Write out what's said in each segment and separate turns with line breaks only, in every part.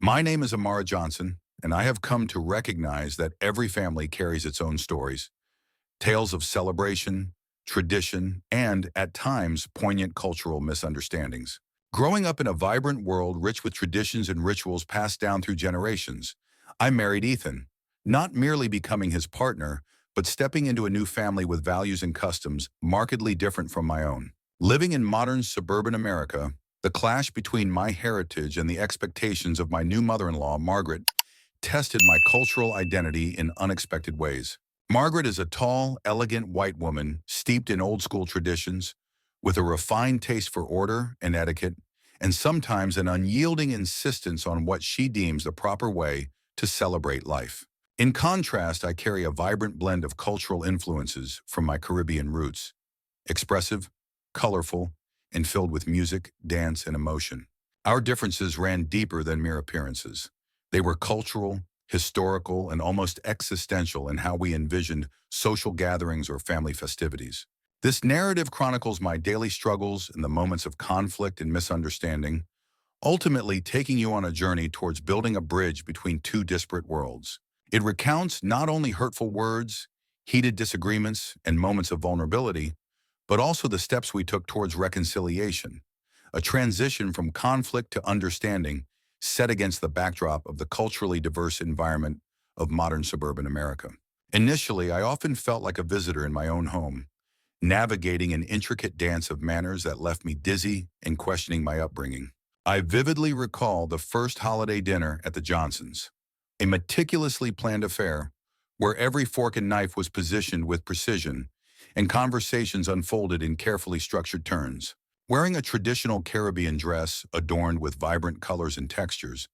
My name is Amara Johnson, and I have come to recognize that every family carries its own stories, tales of celebration, tradition, and, at times, poignant cultural misunderstandings. Growing up in a vibrant world rich with traditions and rituals passed down through generations, I married Ethan, not merely becoming his partner, but stepping into a new family with values and customs markedly different from my own. Living in modern suburban America, the clash between my heritage and the expectations of my new mother-in-law, Margaret, tested my cultural identity in unexpected ways. Margaret is a tall, elegant white woman steeped in old-school traditions, with a refined taste for order and etiquette, and sometimes an unyielding insistence on what she deems the proper way to celebrate life. In contrast, I carry a vibrant blend of cultural influences from my Caribbean roots, expressive, colorful, and filled with music, dance, and emotion. Our differences ran deeper than mere appearances. They were cultural, historical, and almost existential in how we envisioned social gatherings or family festivities. This narrative chronicles my daily struggles and the moments of conflict and misunderstanding, ultimately taking you on a journey towards building a bridge between two disparate worlds. It recounts not only hurtful words, heated disagreements, and moments of vulnerability, but also the steps we took towards reconciliation, a transition from conflict to understanding set against the backdrop of the culturally diverse environment of modern suburban America. Initially, I often felt like a visitor in my own home, navigating an intricate dance of manners that left me dizzy and questioning my upbringing. I vividly recall the first holiday dinner at the Johnsons, a meticulously planned affair where every fork and knife was positioned with precision and conversations unfolded in carefully structured turns. Wearing a traditional Caribbean dress adorned with vibrant colors and textures,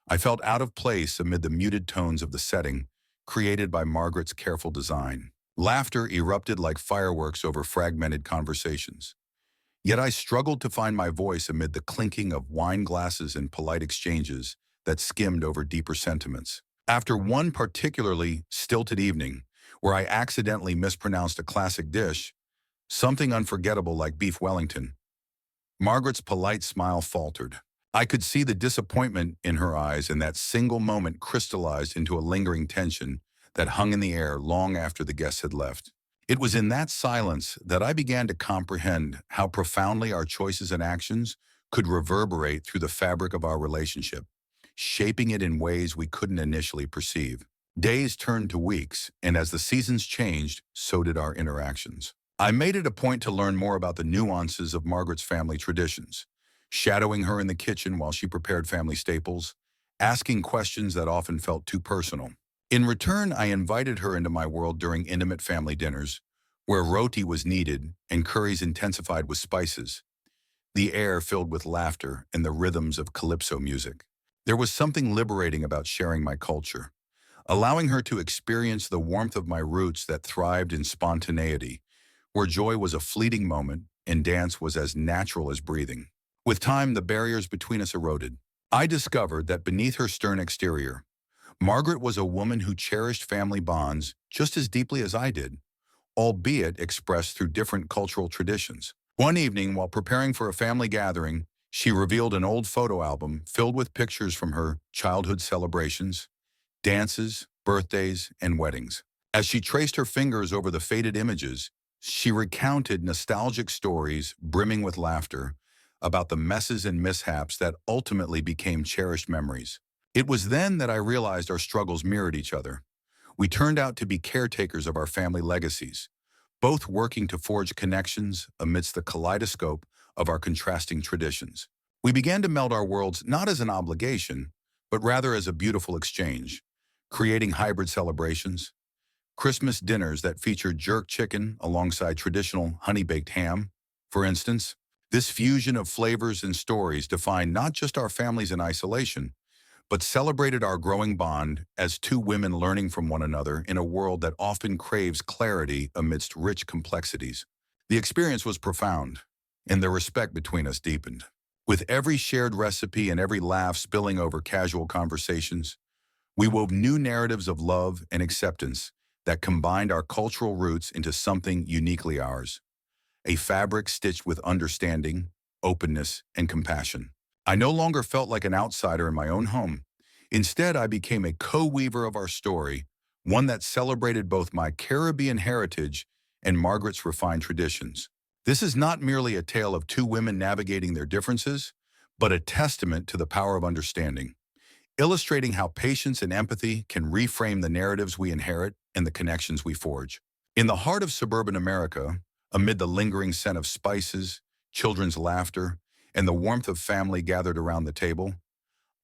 I felt out of place amid the muted tones of the setting created by Margaret's careful design. Laughter erupted like fireworks over fragmented conversations. Yet I struggled to find my voice amid the clinking of wine glasses and polite exchanges that skimmed over deeper sentiments. After one particularly stilted evening, where I accidentally mispronounced a classic dish, something unforgettable like beef Wellington, Margaret's polite smile faltered. I could see the disappointment in her eyes, and that single moment crystallized into a lingering tension that hung in the air long after the guests had left. It was in that silence that I began to comprehend how profoundly our choices and actions could reverberate through the fabric of our relationship, shaping it in ways we couldn't initially perceive. Days turned to weeks, and as the seasons changed, so did our interactions. I made it a point to learn more about the nuances of Margaret's family traditions, shadowing her in the kitchen while she prepared family staples, asking questions that often felt too personal. In return, I invited her into my world during intimate family dinners, where roti was needed and curries intensified with spices, the air filled with laughter and the rhythms of calypso music. There was something liberating about sharing my culture, allowing her to experience the warmth of my roots that thrived in spontaneity, where joy was a fleeting moment and dance was as natural as breathing. With time, the barriers between us eroded. I discovered that beneath her stern exterior, Margaret was a woman who cherished family bonds just as deeply as I did, albeit expressed through different cultural traditions. One evening, while preparing for a family gathering, she revealed an old photo album filled with pictures from her childhood celebrations, dances, birthdays, and weddings. As she traced her fingers over the faded images, she recounted nostalgic stories brimming with laughter about the messes and mishaps that ultimately became cherished memories. It was then that I realized our struggles mirrored each other. We turned out to be caretakers of our family legacies, both working to forge connections amidst the kaleidoscope of our contrasting traditions. We began to meld our worlds not as an obligation, but rather as a beautiful exchange, creating hybrid celebrations, Christmas dinners that featured jerk chicken alongside traditional honey-baked ham, for instance. This fusion of flavors and stories defined not just our families in isolation, but celebrated our growing bond as two women learning from one another in a world that often craves clarity amidst rich complexities. The experience was profound, and the respect between us deepened. With every shared recipe and every laugh spilling over casual conversations, we wove new narratives of love and acceptance that combined our cultural roots into something uniquely ours, a fabric stitched with understanding, openness, and compassion. I no longer felt like an outsider in my own home. Instead, I became a co-weaver of our story, one that celebrated both my Caribbean heritage and Margaret's refined traditions. This is not merely a tale of two women navigating their differences, but a testament to the power of understanding, illustrating how patience and empathy can reframe the narratives we inherit and the connections we forge. In the heart of suburban America, amid the lingering scent of spices, children's laughter, and the warmth of family gathered around the table,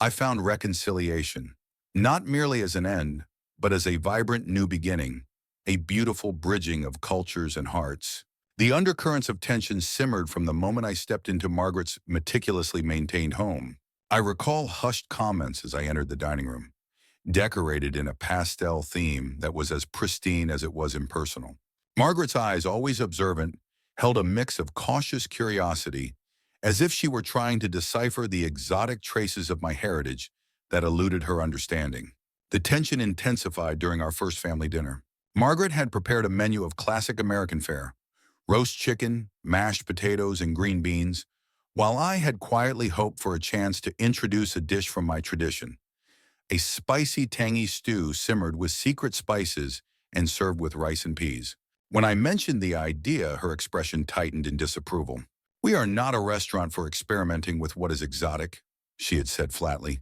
I found reconciliation, not merely as an end, but as a vibrant new beginning, a beautiful bridging of cultures and hearts. The undercurrents of tension simmered from the moment I stepped into Margaret's meticulously maintained home. I recall hushed comments as I entered the dining room, decorated in a pastel theme that was as pristine as it was impersonal. Margaret's eyes, always observant, held a mix of cautious curiosity, as if she were trying to decipher the exotic traces of my heritage that eluded her understanding. The tension intensified during our first family dinner. Margaret had prepared a menu of classic American fare: roast chicken, mashed potatoes, and green beans, while I had quietly hoped for a chance to introduce a dish from my tradition. A spicy, tangy stew simmered with secret spices and served with rice and peas. When I mentioned the idea, her expression tightened in disapproval. "We are not a restaurant for experimenting with what is exotic," she had said flatly,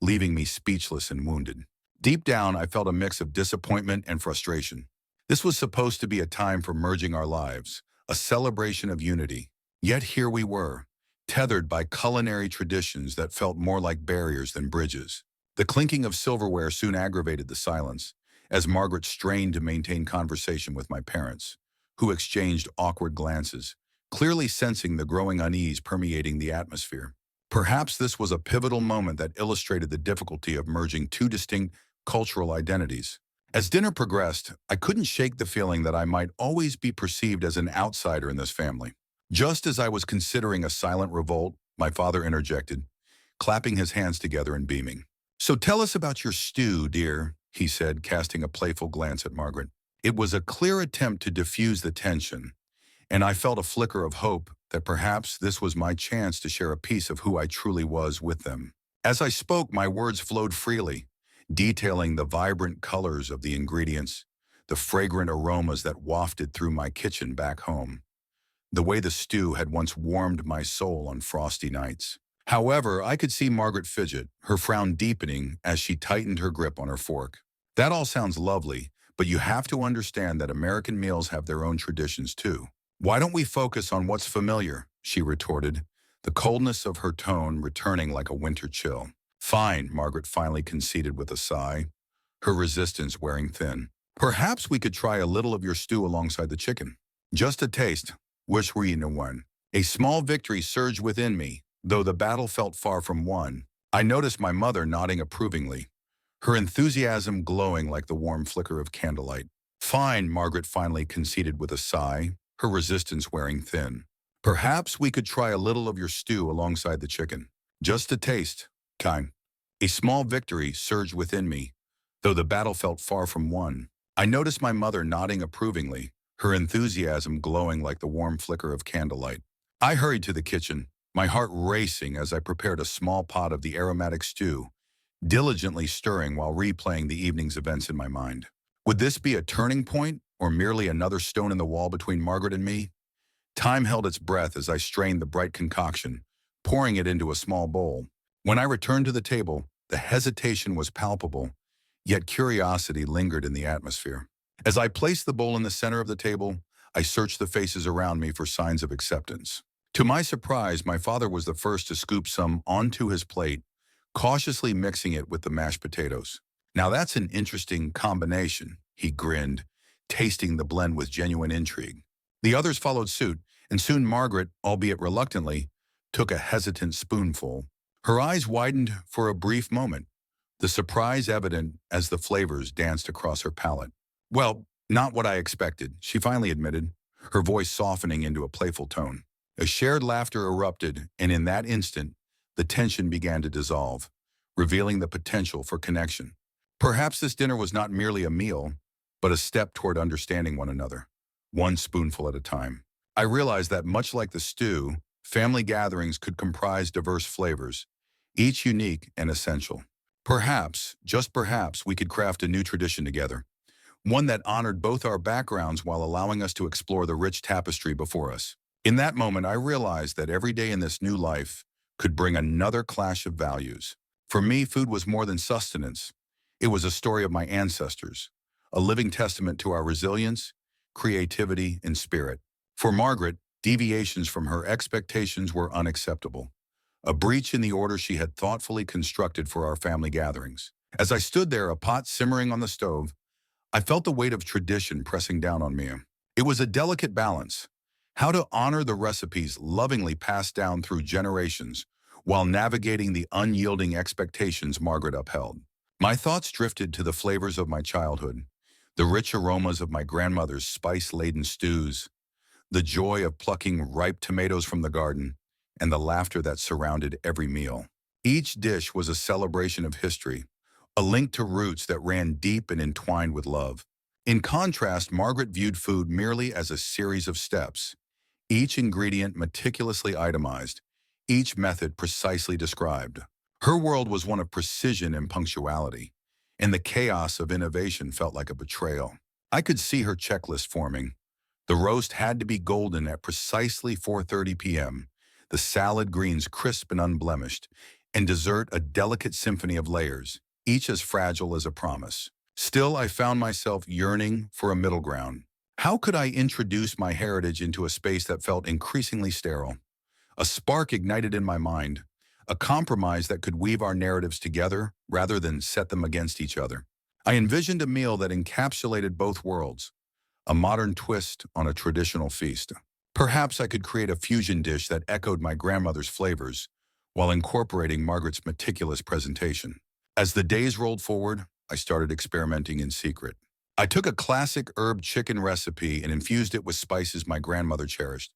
leaving me speechless and wounded. Deep down, I felt a mix of disappointment and frustration. This was supposed to be a time for merging our lives, a celebration of unity. Yet here we were, tethered by culinary traditions that felt more like barriers than bridges. The clinking of silverware soon aggravated the silence, as Margaret strained to maintain conversation with my parents, who exchanged awkward glances, clearly sensing the growing unease permeating the atmosphere. Perhaps this was a pivotal moment that illustrated the difficulty of merging two distinct cultural identities. As dinner progressed, I couldn't shake the feeling that I might always be perceived as an outsider in this family. Just as I was considering a silent revolt, my father interjected, clapping his hands together and beaming. "So tell us about your stew, dear," he said, casting a playful glance at Margaret. It was a clear attempt to diffuse the tension, and I felt a flicker of hope that perhaps this was my chance to share a piece of who I truly was with them. As I spoke, my words flowed freely, detailing the vibrant colors of the ingredients, the fragrant aromas that wafted through my kitchen back home, the way the stew had once warmed my soul on frosty nights. However, I could see Margaret fidget, her frown deepening as she tightened her grip on her fork. "That all sounds lovely, but you have to understand that American meals have their own traditions too. Why don't we focus on what's familiar?" she retorted, the coldness of her tone returning like a winter chill. "Fine," Margaret finally conceded with a sigh, her resistance wearing thin. "Perhaps we could try a little of your stew alongside the chicken. Just a taste, wish we no one." A small victory surged within me, though the battle felt far from won. I noticed my mother nodding approvingly, her enthusiasm glowing like the warm flicker of candlelight. "Fine," Margaret finally conceded with a sigh, her resistance wearing thin. "Perhaps we could try a little of your stew alongside the chicken. Just a taste, kind." A small victory surged within me, though the battle felt far from won. I noticed my mother nodding approvingly, her enthusiasm glowing like the warm flicker of candlelight. I hurried to the kitchen, my heart racing as I prepared a small pot of the aromatic stew, diligently stirring while replaying the evening's events in my mind. Would this be a turning point, or merely another stone in the wall between Margaret and me? Time held its breath as I strained the bright concoction, pouring it into a small bowl. When I returned to the table, the hesitation was palpable, yet curiosity lingered in the atmosphere. As I placed the bowl in the center of the table, I searched the faces around me for signs of acceptance. To my surprise, my father was the first to scoop some onto his plate, cautiously mixing it with the mashed potatoes. "Now that's an interesting combination," he grinned, tasting the blend with genuine intrigue. The others followed suit, and soon Margaret, albeit reluctantly, took a hesitant spoonful. Her eyes widened for a brief moment, the surprise evident as the flavors danced across her palate. "Well, not what I expected," she finally admitted, her voice softening into a playful tone. A shared laughter erupted, and in that instant, the tension began to dissolve, revealing the potential for connection. Perhaps this dinner was not merely a meal, but a step toward understanding one another, one spoonful at a time. I realized that much like the stew, family gatherings could comprise diverse flavors, each unique and essential. Perhaps, just perhaps, we could craft a new tradition together, one that honored both our backgrounds while allowing us to explore the rich tapestry before us. In that moment, I realized that every day in this new life could bring another clash of values. For me, food was more than sustenance. It was a story of my ancestors, a living testament to our resilience, creativity, and spirit. For Margaret, deviations from her expectations were unacceptable, a breach in the order she had thoughtfully constructed for our family gatherings. As I stood there, a pot simmering on the stove, I felt the weight of tradition pressing down on me. It was a delicate balance, how to honor the recipes lovingly passed down through generations while navigating the unyielding expectations Margaret upheld. My thoughts drifted to the flavors of my childhood, the rich aromas of my grandmother's spice-laden stews, the joy of plucking ripe tomatoes from the garden, and the laughter that surrounded every meal. Each dish was a celebration of history, a link to roots that ran deep and entwined with love. In contrast, Margaret viewed food merely as a series of steps, each ingredient meticulously itemized, each method precisely described. Her world was one of precision and punctuality, and the chaos of innovation felt like a betrayal. I could see her checklist forming. The roast had to be golden at precisely 4:30 p.m., the salad greens crisp and unblemished, and dessert a delicate symphony of layers, each as fragile as a promise. Still, I found myself yearning for a middle ground. How could I introduce my heritage into a space that felt increasingly sterile? A spark ignited in my mind, a compromise that could weave our narratives together rather than set them against each other. I envisioned a meal that encapsulated both worlds, a modern twist on a traditional feast. Perhaps I could create a fusion dish that echoed my grandmother's flavors while incorporating Margaret's meticulous presentation. As the days rolled forward, I started experimenting in secret. I took a classic herb chicken recipe and infused it with spices my grandmother cherished,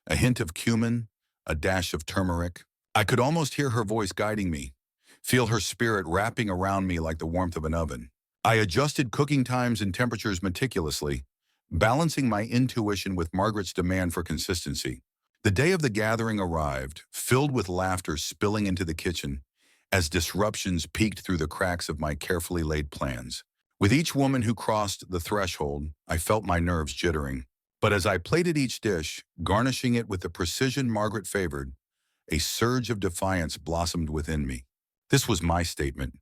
a hint of cumin, a dash of turmeric. I could almost hear her voice guiding me, feel her spirit wrapping around me like the warmth of an oven. I adjusted cooking times and temperatures meticulously, balancing my intuition with Margaret's demand for consistency. The day of the gathering arrived, filled with laughter spilling into the kitchen as disruptions peeked through the cracks of my carefully laid plans. With each woman who crossed the threshold, I felt my nerves jittering. But as I plated each dish, garnishing it with the precision Margaret favored, a surge of defiance blossomed within me. This was my statement.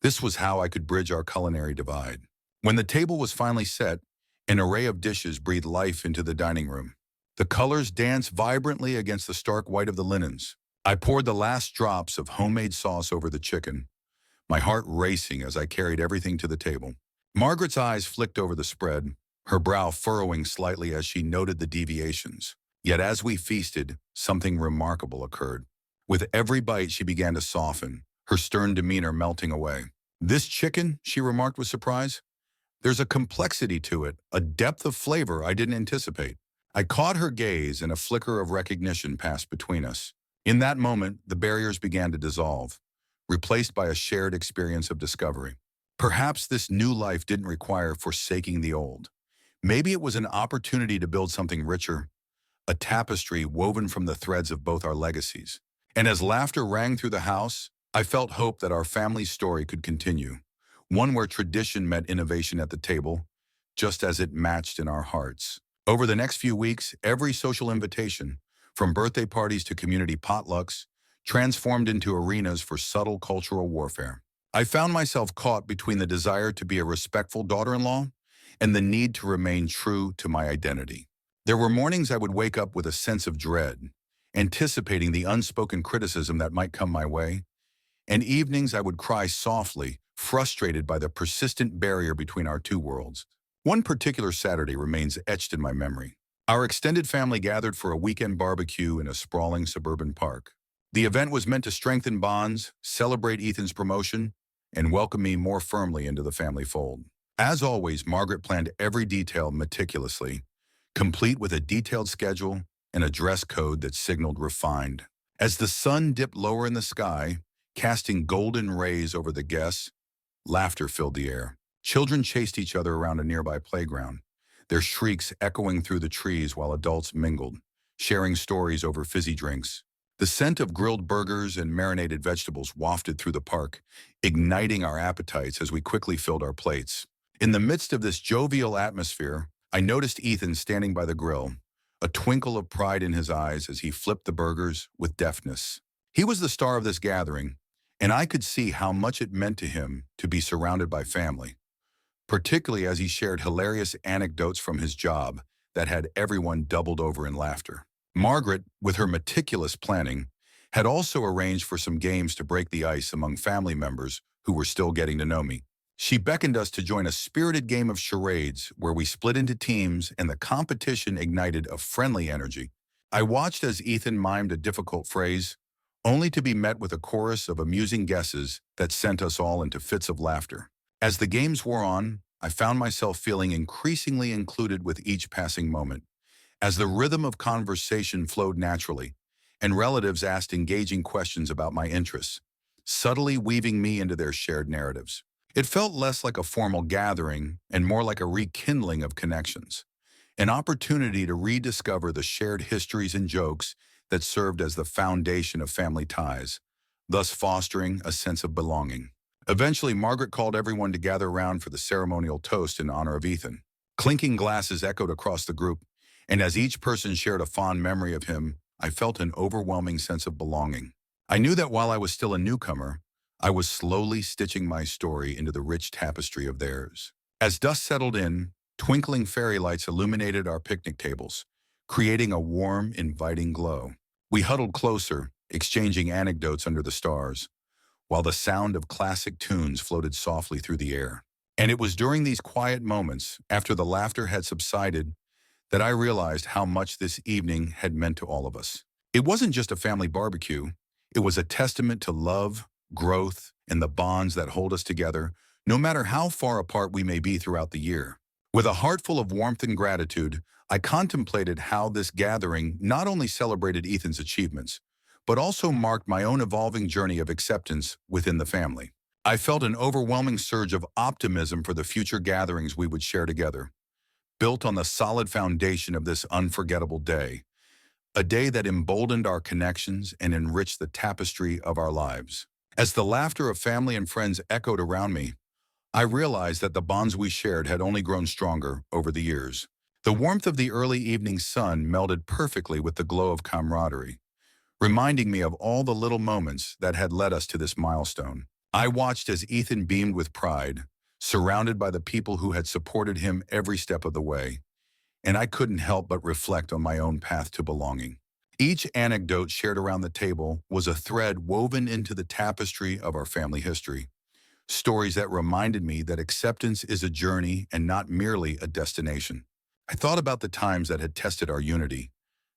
This was how I could bridge our culinary divide. When the table was finally set, an array of dishes breathed life into the dining room. The colors danced vibrantly against the stark white of the linens. I poured the last drops of homemade sauce over the chicken, my heart racing as I carried everything to the table. Margaret's eyes flicked over the spread, her brow furrowing slightly as she noted the deviations. Yet as we feasted, something remarkable occurred. With every bite, she began to soften, her stern demeanor melting away. "This chicken," she remarked with surprise, "there's a complexity to it, a depth of flavor I didn't anticipate." I caught her gaze and a flicker of recognition passed between us. In that moment, the barriers began to dissolve, replaced by a shared experience of discovery. Perhaps this new life didn't require forsaking the old. Maybe it was an opportunity to build something richer, a tapestry woven from the threads of both our legacies. And as laughter rang through the house, I felt hope that our family's story could continue, one where tradition met innovation at the table, just as it matched in our hearts. Over the next few weeks, every social invitation, from birthday parties to community potlucks, transformed into arenas for subtle cultural warfare. I found myself caught between the desire to be a respectful daughter-in-law and the need to remain true to my identity. There were mornings I would wake up with a sense of dread, anticipating the unspoken criticism that might come my way, and evenings I would cry softly, frustrated by the persistent barrier between our two worlds. One particular Saturday remains etched in my memory. Our extended family gathered for a weekend barbecue in a sprawling suburban park. The event was meant to strengthen bonds, celebrate Ethan's promotion, and welcome me more firmly into the family fold. As always, Margaret planned every detail meticulously, complete with a detailed schedule and a dress code that signaled refined. As the sun dipped lower in the sky, casting golden rays over the guests, laughter filled the air. Children chased each other around a nearby playground, their shrieks echoing through the trees while adults mingled, sharing stories over fizzy drinks. The scent of grilled burgers and marinated vegetables wafted through the park, igniting our appetites as we quickly filled our plates. In the midst of this jovial atmosphere, I noticed Ethan standing by the grill, a twinkle of pride in his eyes as he flipped the burgers with deftness. He was the star of this gathering, and I could see how much it meant to him to be surrounded by family, particularly as he shared hilarious anecdotes from his job that had everyone doubled over in laughter. Margaret, with her meticulous planning, had also arranged for some games to break the ice among family members who were still getting to know me. She beckoned us to join a spirited game of charades where we split into teams and the competition ignited a friendly energy. I watched as Ethan mimed a difficult phrase, only to be met with a chorus of amusing guesses that sent us all into fits of laughter. As the games wore on, I found myself feeling increasingly included with each passing moment. As the rhythm of conversation flowed naturally, and relatives asked engaging questions about my interests, subtly weaving me into their shared narratives. It felt less like a formal gathering and more like a rekindling of connections, an opportunity to rediscover the shared histories and jokes that served as the foundation of family ties, thus fostering a sense of belonging. Eventually, Margaret called everyone to gather around for the ceremonial toast in honor of Ethan. Clinking glasses echoed across the group, and as each person shared a fond memory of him, I felt an overwhelming sense of belonging. I knew that while I was still a newcomer, I was slowly stitching my story into the rich tapestry of theirs. As dusk settled in, twinkling fairy lights illuminated our picnic tables, creating a warm, inviting glow. We huddled closer, exchanging anecdotes under the stars, while the sound of classic tunes floated softly through the air. And it was during these quiet moments, after the laughter had subsided, that I realized how much this evening had meant to all of us. It wasn't just a family barbecue, it was a testament to love, growth, and the bonds that hold us together, no matter how far apart we may be throughout the year. With a heart full of warmth and gratitude, I contemplated how this gathering not only celebrated Ethan's achievements, but also marked my own evolving journey of acceptance within the family. I felt an overwhelming surge of optimism for the future gatherings we would share together, built on the solid foundation of this unforgettable day, a day that emboldened our connections and enriched the tapestry of our lives. As the laughter of family and friends echoed around me, I realized that the bonds we shared had only grown stronger over the years. The warmth of the early evening sun melded perfectly with the glow of camaraderie, reminding me of all the little moments that had led us to this milestone. I watched as Ethan beamed with pride, surrounded by the people who had supported him every step of the way, and I couldn't help but reflect on my own path to belonging. Each anecdote shared around the table was a thread woven into the tapestry of our family history, stories that reminded me that acceptance is a journey and not merely a destination. I thought about the times that had tested our unity,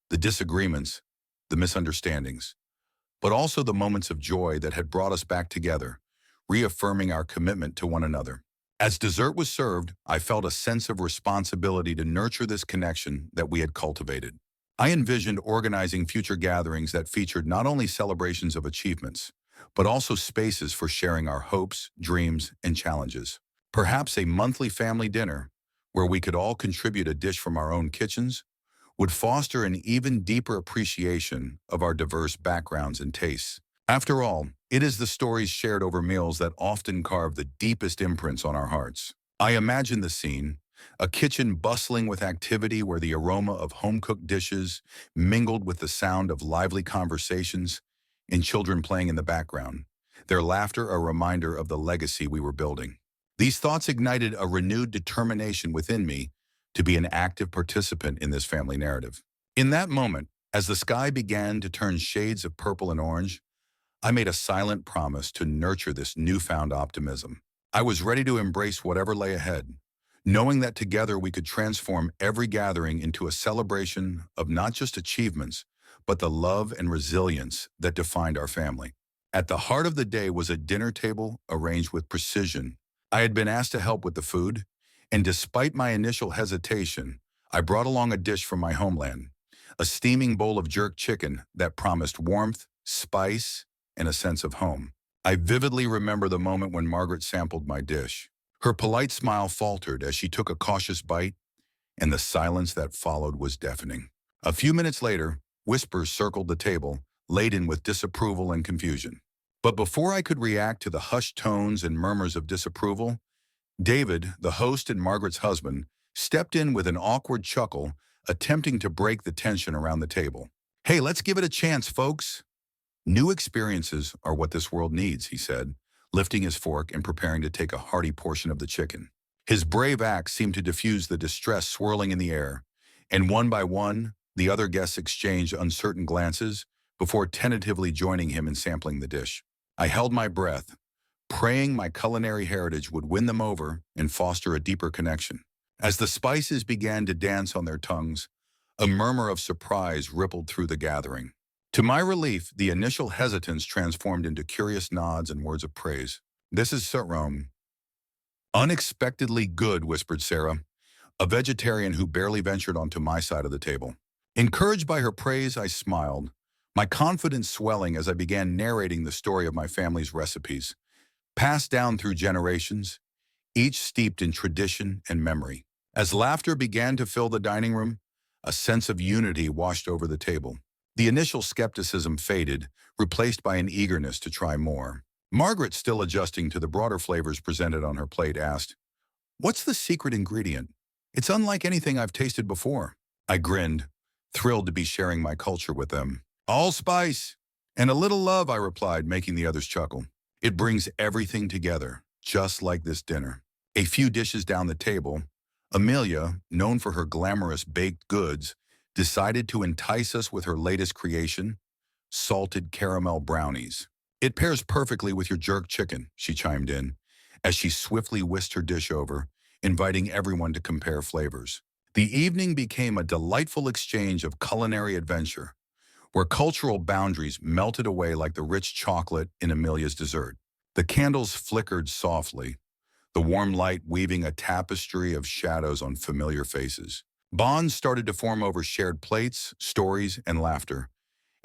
the disagreements, the misunderstandings, but also the moments of joy that had brought us back together, reaffirming our commitment to one another. As dessert was served, I felt a sense of responsibility to nurture this connection that we had cultivated. I envisioned organizing future gatherings that featured not only celebrations of achievements, but also spaces for sharing our hopes, dreams, and challenges. Perhaps a monthly family dinner, where we could all contribute a dish from our own kitchens, would foster an even deeper appreciation of our diverse backgrounds and tastes. After all, it is the stories shared over meals that often carve the deepest imprints on our hearts. I imagine the scene, a kitchen bustling with activity where the aroma of home-cooked dishes mingled with the sound of lively conversations and children playing in the background, their laughter a reminder of the legacy we were building. These thoughts ignited a renewed determination within me to be an active participant in this family narrative. In that moment, as the sky began to turn shades of purple and orange, I made a silent promise to nurture this newfound optimism. I was ready to embrace whatever lay ahead, knowing that together we could transform every gathering into a celebration of not just achievements, but the love and resilience that defined our family. At the heart of the day was a dinner table arranged with precision. I had been asked to help with the food, and despite my initial hesitation, I brought along a dish from my homeland, a steaming bowl of jerk chicken that promised warmth, spice, and a sense of home. I vividly remember the moment when Margaret sampled my dish. Her polite smile faltered as she took a cautious bite, and the silence that followed was deafening. A few minutes later, whispers circled the table, laden with disapproval and confusion. But before I could react to the hushed tones and murmurs of disapproval, David, the host and Margaret's husband, stepped in with an awkward chuckle, attempting to break the tension around the table. "Hey, let's give it a chance, folks." "New experiences are what this world needs," he said, lifting his fork and preparing to take a hearty portion of the chicken. His brave act seemed to diffuse the distress swirling in the air, and one by one, the other guests exchanged uncertain glances before tentatively joining him in sampling the dish. I held my breath, praying my culinary heritage would win them over and foster a deeper connection. As the spices began to dance on their tongues, a murmur of surprise rippled through the gathering. To my relief, the initial hesitance transformed into curious nods and words of praise. "This is sarong." "Unexpectedly good," whispered Sarah, a vegetarian who barely ventured onto my side of the table. Encouraged by her praise, I smiled, my confidence swelling as I began narrating the story of my family's recipes, passed down through generations, each steeped in tradition and memory. As laughter began to fill the dining room, a sense of unity washed over the table. The initial skepticism faded, replaced by an eagerness to try more. Margaret, still adjusting to the broader flavors presented on her plate, asked, "What's the secret ingredient? It's unlike anything I've tasted before." I grinned, thrilled to be sharing my culture with them. "Allspice and a little love," I replied, making the others chuckle. "It brings everything together, just like this dinner." A few dishes down the table, Amelia, known for her glamorous baked goods, decided to entice us with her latest creation, salted caramel brownies. "It pairs perfectly with your jerk chicken," she chimed in, as she swiftly whisked her dish over, inviting everyone to compare flavors. The evening became a delightful exchange of culinary adventure, where cultural boundaries melted away like the rich chocolate in Amelia's dessert. The candles flickered softly, the warm light weaving a tapestry of shadows on familiar faces. Bonds started to form over shared plates, stories, and laughter,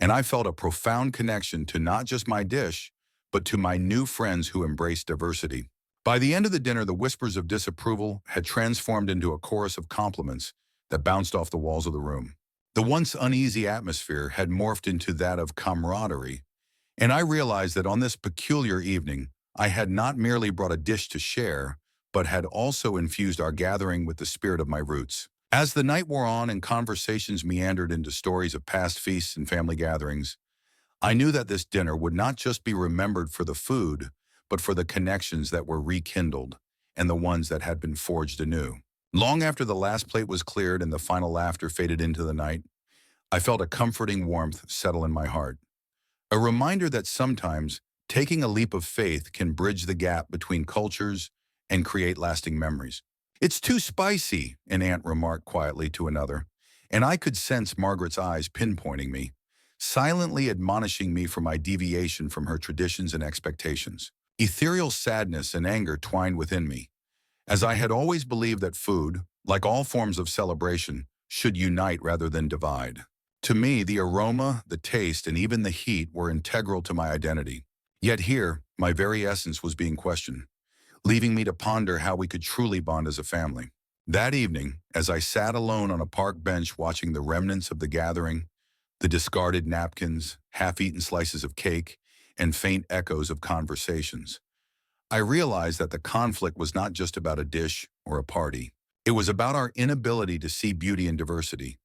and I felt a profound connection to not just my dish, but to my new friends who embraced diversity. By the end of the dinner, the whispers of disapproval had transformed into a chorus of compliments that bounced off the walls of the room. The once uneasy atmosphere had morphed into that of camaraderie, and I realized that on this peculiar evening, I had not merely brought a dish to share, but had also infused our gathering with the spirit of my roots. As the night wore on and conversations meandered into stories of past feasts and family gatherings, I knew that this dinner would not just be remembered for the food, but for the connections that were rekindled and the ones that had been forged anew. Long after the last plate was cleared and the final laughter faded into the night, I felt a comforting warmth settle in my heart. A reminder that sometimes taking a leap of faith can bridge the gap between cultures and create lasting memories. "It's too spicy," an aunt remarked quietly to another, and I could sense Margaret's eyes pinpointing me, silently admonishing me for my deviation from her traditions and expectations. Ethereal sadness and anger twined within me, as I had always believed that food, like all forms of celebration, should unite rather than divide. To me, the aroma, the taste, and even the heat were integral to my identity. Yet here, my very essence was being questioned, leaving me to ponder how we could truly bond as a family. That evening, as I sat alone on a park bench watching the remnants of the gathering, the discarded napkins, half-eaten slices of cake, and faint echoes of conversations, I realized that the conflict was not just about a dish or a party. It was about our inability to see beauty in diversity,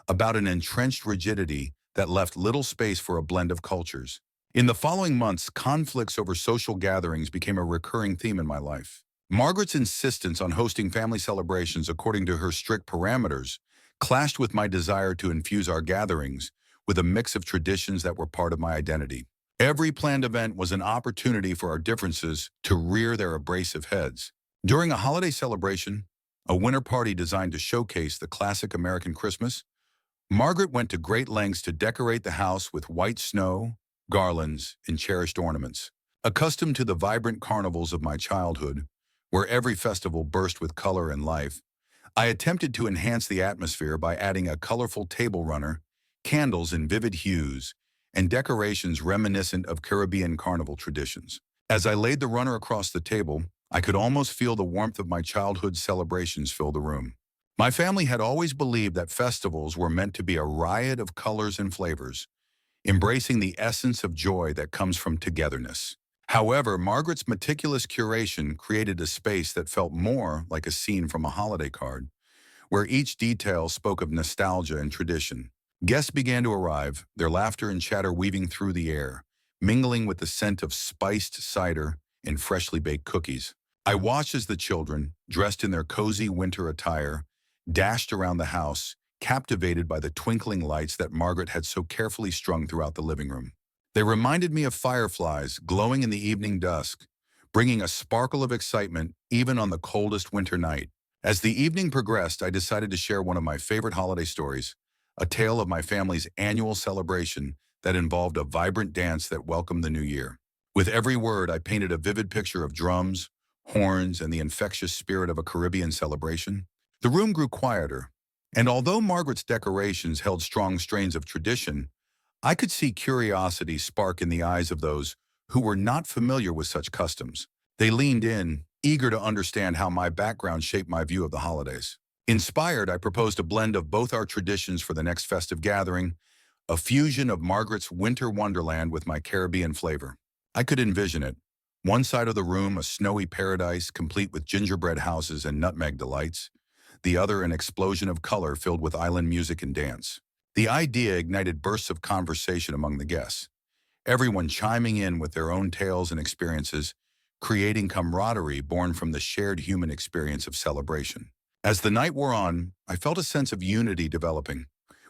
about an entrenched rigidity that left little space for a blend of cultures. In the following months, conflicts over social gatherings became a recurring theme in my life. Margaret's insistence on hosting family celebrations according to her strict parameters clashed with my desire to infuse our gatherings with a mix of traditions that were part of my identity. Every planned event was an opportunity for our differences to rear their abrasive heads. During a holiday celebration, a winter party designed to showcase the classic American Christmas, Margaret went to great lengths to decorate the house with white snow, garlands, and cherished ornaments. Accustomed to the vibrant carnivals of my childhood, where every festival burst with color and life, I attempted to enhance the atmosphere by adding a colorful table runner, candles in vivid hues, and decorations reminiscent of Caribbean carnival traditions. As I laid the runner across the table, I could almost feel the warmth of my childhood celebrations fill the room. My family had always believed that festivals were meant to be a riot of colors and flavors, embracing the essence of joy that comes from togetherness. However, Margaret's meticulous curation created a space that felt more like a scene from a holiday card, where each detail spoke of nostalgia and tradition. Guests began to arrive, their laughter and chatter weaving through the air, mingling with the scent of spiced cider and freshly baked cookies. I watched as the children, dressed in their cozy winter attire, dashed around the house, captivated by the twinkling lights that Margaret had so carefully strung throughout the living room. They reminded me of fireflies glowing in the evening dusk, bringing a sparkle of excitement even on the coldest winter night. As the evening progressed, I decided to share one of my favorite holiday stories, a tale of my family's annual celebration that involved a vibrant dance that welcomed the new year. With every word, I painted a vivid picture of drums, horns, and the infectious spirit of a Caribbean celebration. The room grew quieter, and although Margaret's decorations held strong strains of tradition, I could see curiosity spark in the eyes of those who were not familiar with such customs. They leaned in, eager to understand how my background shaped my view of the holidays. Inspired, I proposed a blend of both our traditions for the next festive gathering, a fusion of Margaret's winter wonderland with my Caribbean flavor. I could envision it. One side of the room, a snowy paradise complete with gingerbread houses and nutmeg delights. The other, an explosion of color filled with island music and dance. The idea ignited bursts of conversation among the guests, everyone chiming in with their own tales and experiences, creating camaraderie born from the shared human experience of celebration. As the night wore on, I felt a sense of unity developing,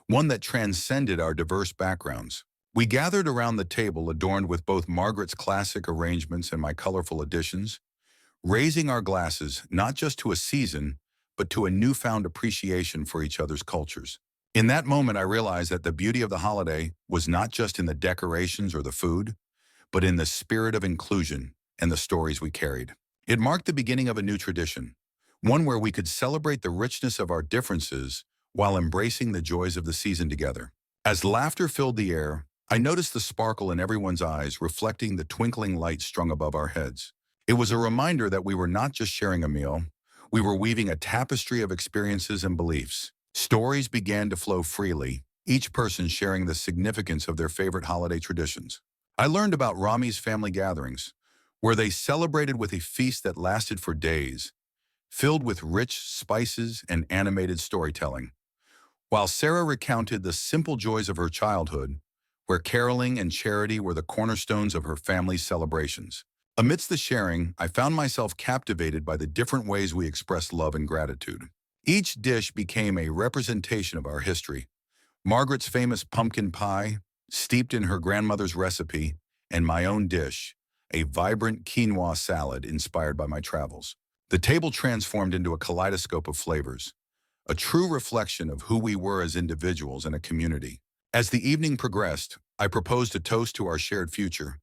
one that transcended our diverse backgrounds. We gathered around the table adorned with both Margaret's classic arrangements and my colorful additions, raising our glasses not just to a season, but to a newfound appreciation for each other's cultures. In that moment, I realized that the beauty of the holiday was not just in the decorations or the food, but in the spirit of inclusion and the stories we carried. It marked the beginning of a new tradition, one where we could celebrate the richness of our differences while embracing the joys of the season together. As laughter filled the air, I noticed the sparkle in everyone's eyes reflecting the twinkling lights strung above our heads. It was a reminder that we were not just sharing a meal, we were weaving a tapestry of experiences and beliefs. Stories began to flow freely, each person sharing the significance of their favorite holiday traditions. I learned about Rami's family gatherings, where they celebrated with a feast that lasted for days, filled with rich spices and animated storytelling, while Sarah recounted the simple joys of her childhood, where caroling and charity were the cornerstones of her family's celebrations. Amidst the sharing, I found myself captivated by the different ways we expressed love and gratitude. Each dish became a representation of our history. Margaret's famous pumpkin pie, steeped in her grandmother's recipe, and my own dish, a vibrant quinoa salad inspired by my travels. The table transformed into a kaleidoscope of flavors, a true reflection of who we were as individuals and a community. As the evening progressed, I proposed a toast to our shared future,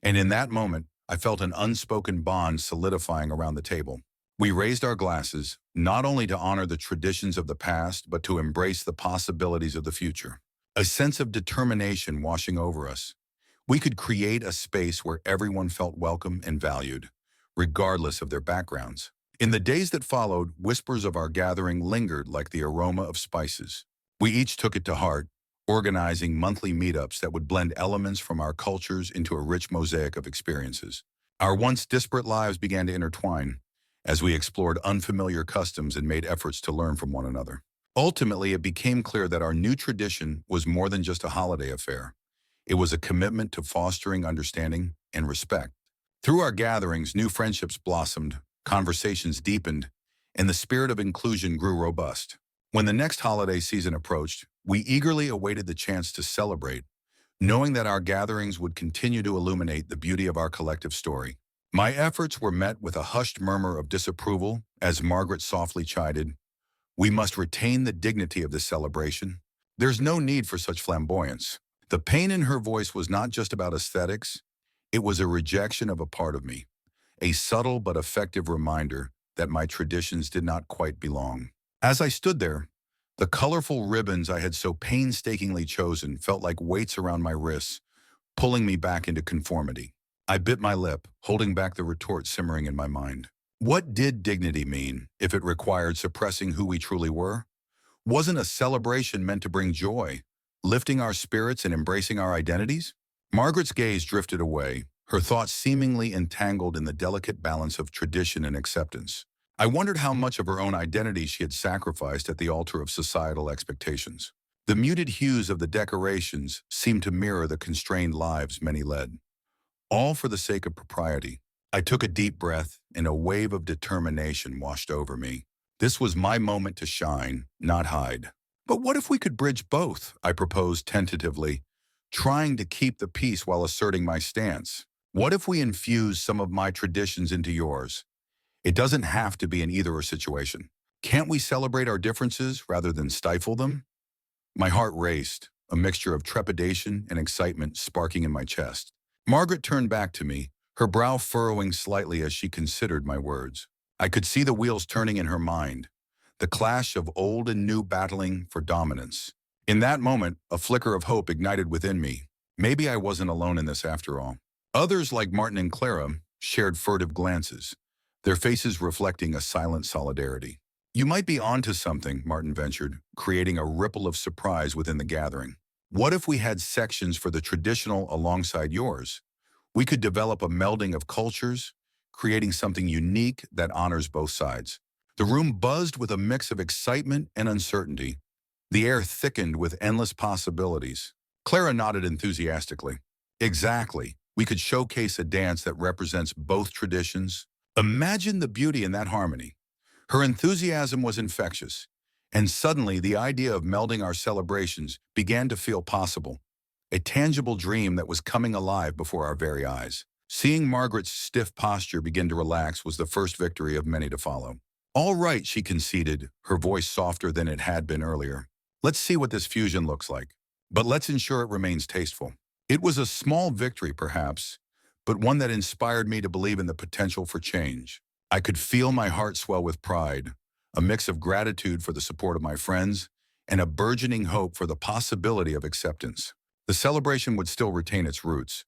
and in that moment, I felt an unspoken bond solidifying around the table. We raised our glasses, not only to honor the traditions of the past, but to embrace the possibilities of the future. A sense of determination washing over us. We could create a space where everyone felt welcome and valued, regardless of their backgrounds. In the days that followed, whispers of our gathering lingered like the aroma of spices. We each took it to heart, organizing monthly meetups that would blend elements from our cultures into a rich mosaic of experiences. Our once disparate lives began to intertwine as we explored unfamiliar customs and made efforts to learn from one another. Ultimately, it became clear that our new tradition was more than just a holiday affair. It was a commitment to fostering understanding and respect. Through our gatherings, new friendships blossomed, conversations deepened, and the spirit of inclusion grew robust. When the next holiday season approached, we eagerly awaited the chance to celebrate, knowing that our gatherings would continue to illuminate the beauty of our collective story. My efforts were met with a hushed murmur of disapproval as Margaret softly chided, "We must retain the dignity of this celebration. There's no need for such flamboyance." The pain in her voice was not just about aesthetics, it was a rejection of a part of me, a subtle but effective reminder that my traditions did not quite belong. As I stood there, the colorful ribbons I had so painstakingly chosen felt like weights around my wrists, pulling me back into conformity. I bit my lip, holding back the retort simmering in my mind. What did dignity mean if it required suppressing who we truly were? Wasn't a celebration meant to bring joy, lifting our spirits and embracing our identities? Margaret's gaze drifted away, her thoughts seemingly entangled in the delicate balance of tradition and acceptance. I wondered how much of her own identity she had sacrificed at the altar of societal expectations. The muted hues of the decorations seemed to mirror the constrained lives many led, all for the sake of propriety. I took a deep breath, and a wave of determination washed over me. This was my moment to shine, not hide. But what if we could bridge both? I proposed tentatively, trying to keep the peace while asserting my stance. What if we infuse some of my traditions into yours? It doesn't have to be an either-or situation. Can't we celebrate our differences rather than stifle them? My heart raced, a mixture of trepidation and excitement sparking in my chest. Margaret turned back to me, her brow furrowing slightly as she considered my words. I could see the wheels turning in her mind, the clash of old and new battling for dominance. In that moment, a flicker of hope ignited within me. Maybe I wasn't alone in this after all. Others, like Martin and Clara, shared furtive glances, their faces reflecting a silent solidarity. You might be onto something, Martin ventured, creating a ripple of surprise within the gathering. What if we had sections for the traditional alongside yours? We could develop a melding of cultures, creating something unique that honors both sides. The room buzzed with a mix of excitement and uncertainty. The air thickened with endless possibilities. Clara nodded enthusiastically. Exactly. We could showcase a dance that represents both traditions. Imagine the beauty in that harmony. Her enthusiasm was infectious, and suddenly the idea of melding our celebrations began to feel possible, a tangible dream that was coming alive before our very eyes. Seeing Margaret's stiff posture begin to relax was the first victory of many to follow. All right, she conceded, her voice softer than it had been earlier. Let's see what this fusion looks like, but let's ensure it remains tasteful. It was a small victory, perhaps, but one that inspired me to believe in the potential for change. I could feel my heart swell with pride, a mix of gratitude for the support of my friends and a burgeoning hope for the possibility of acceptance. The celebration would still retain its roots,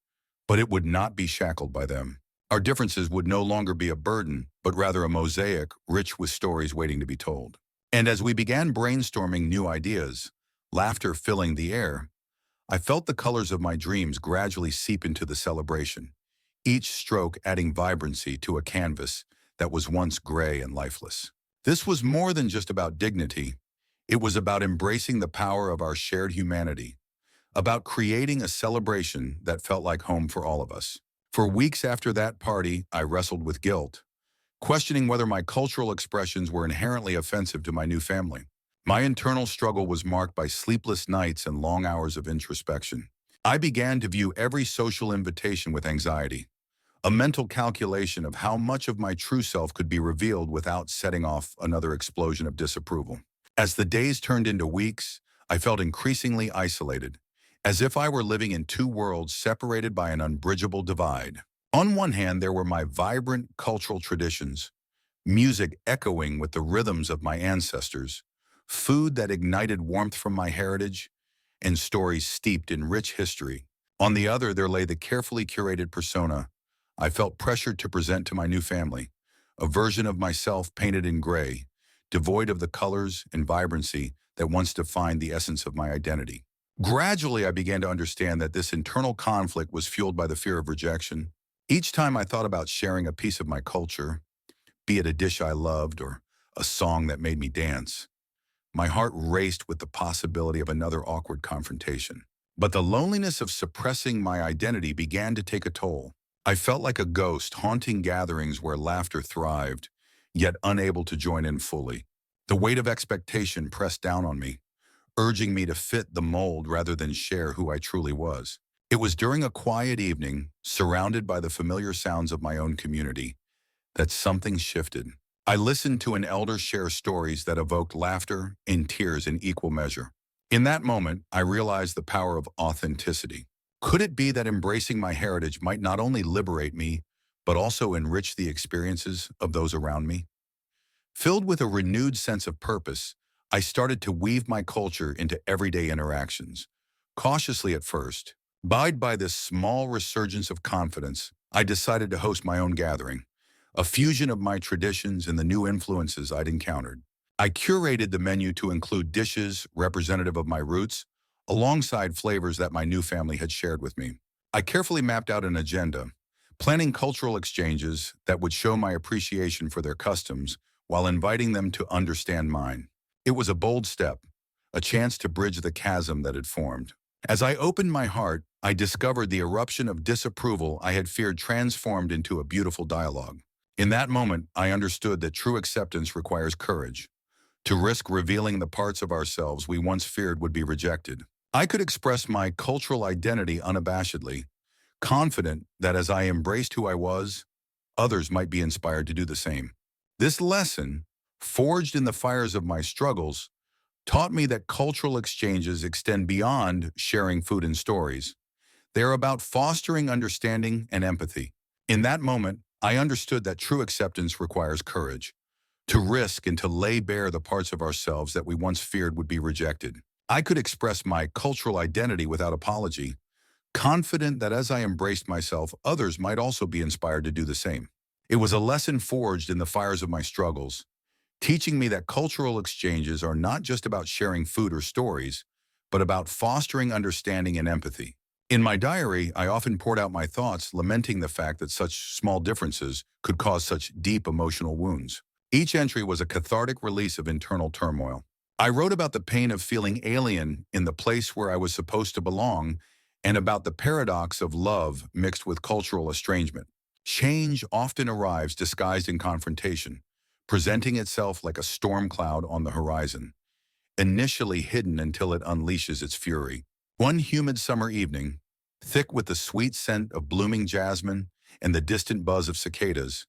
but it would not be shackled by them. Our differences would no longer be a burden, but rather a mosaic rich with stories waiting to be told. And as we began brainstorming new ideas, laughter filling the air, I felt the colors of my dreams gradually seep into the celebration, each stroke adding vibrancy to a canvas that was once gray and lifeless. This was more than just about dignity. It was about embracing the power of our shared humanity, about creating a celebration that felt like home for all of us. For weeks after that party, I wrestled with guilt, questioning whether my cultural expressions were inherently offensive to my new family. My internal struggle was marked by sleepless nights and long hours of introspection. I began to view every social invitation with anxiety, a mental calculation of how much of my true self could be revealed without setting off another explosion of disapproval. As the days turned into weeks, I felt increasingly isolated, as if I were living in two worlds separated by an unbridgeable divide. On one hand, there were my vibrant cultural traditions, music echoing with the rhythms of my ancestors, food that ignited warmth from my heritage, and stories steeped in rich history. On the other, there lay the carefully curated persona I felt pressured to present to my new family, a version of myself painted in gray, devoid of the colors and vibrancy that once defined the essence of my identity. Gradually, I began to understand that this internal conflict was fueled by the fear of rejection. Each time I thought about sharing a piece of my culture, be it a dish I loved or a song that made me dance, my heart raced with the possibility of another awkward confrontation. But the loneliness of suppressing my identity began to take a toll. I felt like a ghost haunting gatherings where laughter thrived, yet unable to join in fully. The weight of expectation pressed down on me, urging me to fit the mold rather than share who I truly was. It was during a quiet evening, surrounded by the familiar sounds of my own community, that something shifted. I listened to an elder share stories that evoked laughter and tears in equal measure. In that moment, I realized the power of authenticity. Could it be that embracing my heritage might not only liberate me, but also enrich the experiences of those around me? Filled with a renewed sense of purpose, I started to weave my culture into everyday interactions. Cautiously at first, buoyed by this small resurgence of confidence, I decided to host my own gathering, a fusion of my traditions and the new influences I'd encountered. I curated the menu to include dishes representative of my roots, alongside flavors that my new family had shared with me. I carefully mapped out an agenda, planning cultural exchanges that would show my appreciation for their customs while inviting them to understand mine. It was a bold step, a chance to bridge the chasm that had formed. As I opened my heart, I discovered the eruption of disapproval I had feared transformed into a beautiful dialogue. In that moment, I understood that true acceptance requires courage, to risk revealing the parts of ourselves we once feared would be rejected. I could express my cultural identity unabashedly, confident that as I embraced who I was, others might be inspired to do the same. This lesson, forged in the fires of my struggles, taught me that cultural exchanges extend beyond sharing food and stories. They are about fostering understanding and empathy. In that moment, I understood that true acceptance requires courage, to risk and to lay bare the parts of ourselves that we once feared would be rejected. I could express my cultural identity without apology, confident that as I embraced myself, others might also be inspired to do the same. It was a lesson forged in the fires of my struggles, teaching me that cultural exchanges are not just about sharing food or stories, but about fostering understanding and empathy. In my diary, I often poured out my thoughts, lamenting the fact that such small differences could cause such deep emotional wounds. Each entry was a cathartic release of internal turmoil. I wrote about the pain of feeling alien in the place where I was supposed to belong, and about the paradox of love mixed with cultural estrangement. Change often arrives disguised in confrontation, presenting itself like a storm cloud on the horizon, initially hidden until it unleashes its fury. One humid summer evening, thick with the sweet scent of blooming jasmine and the distant buzz of cicadas,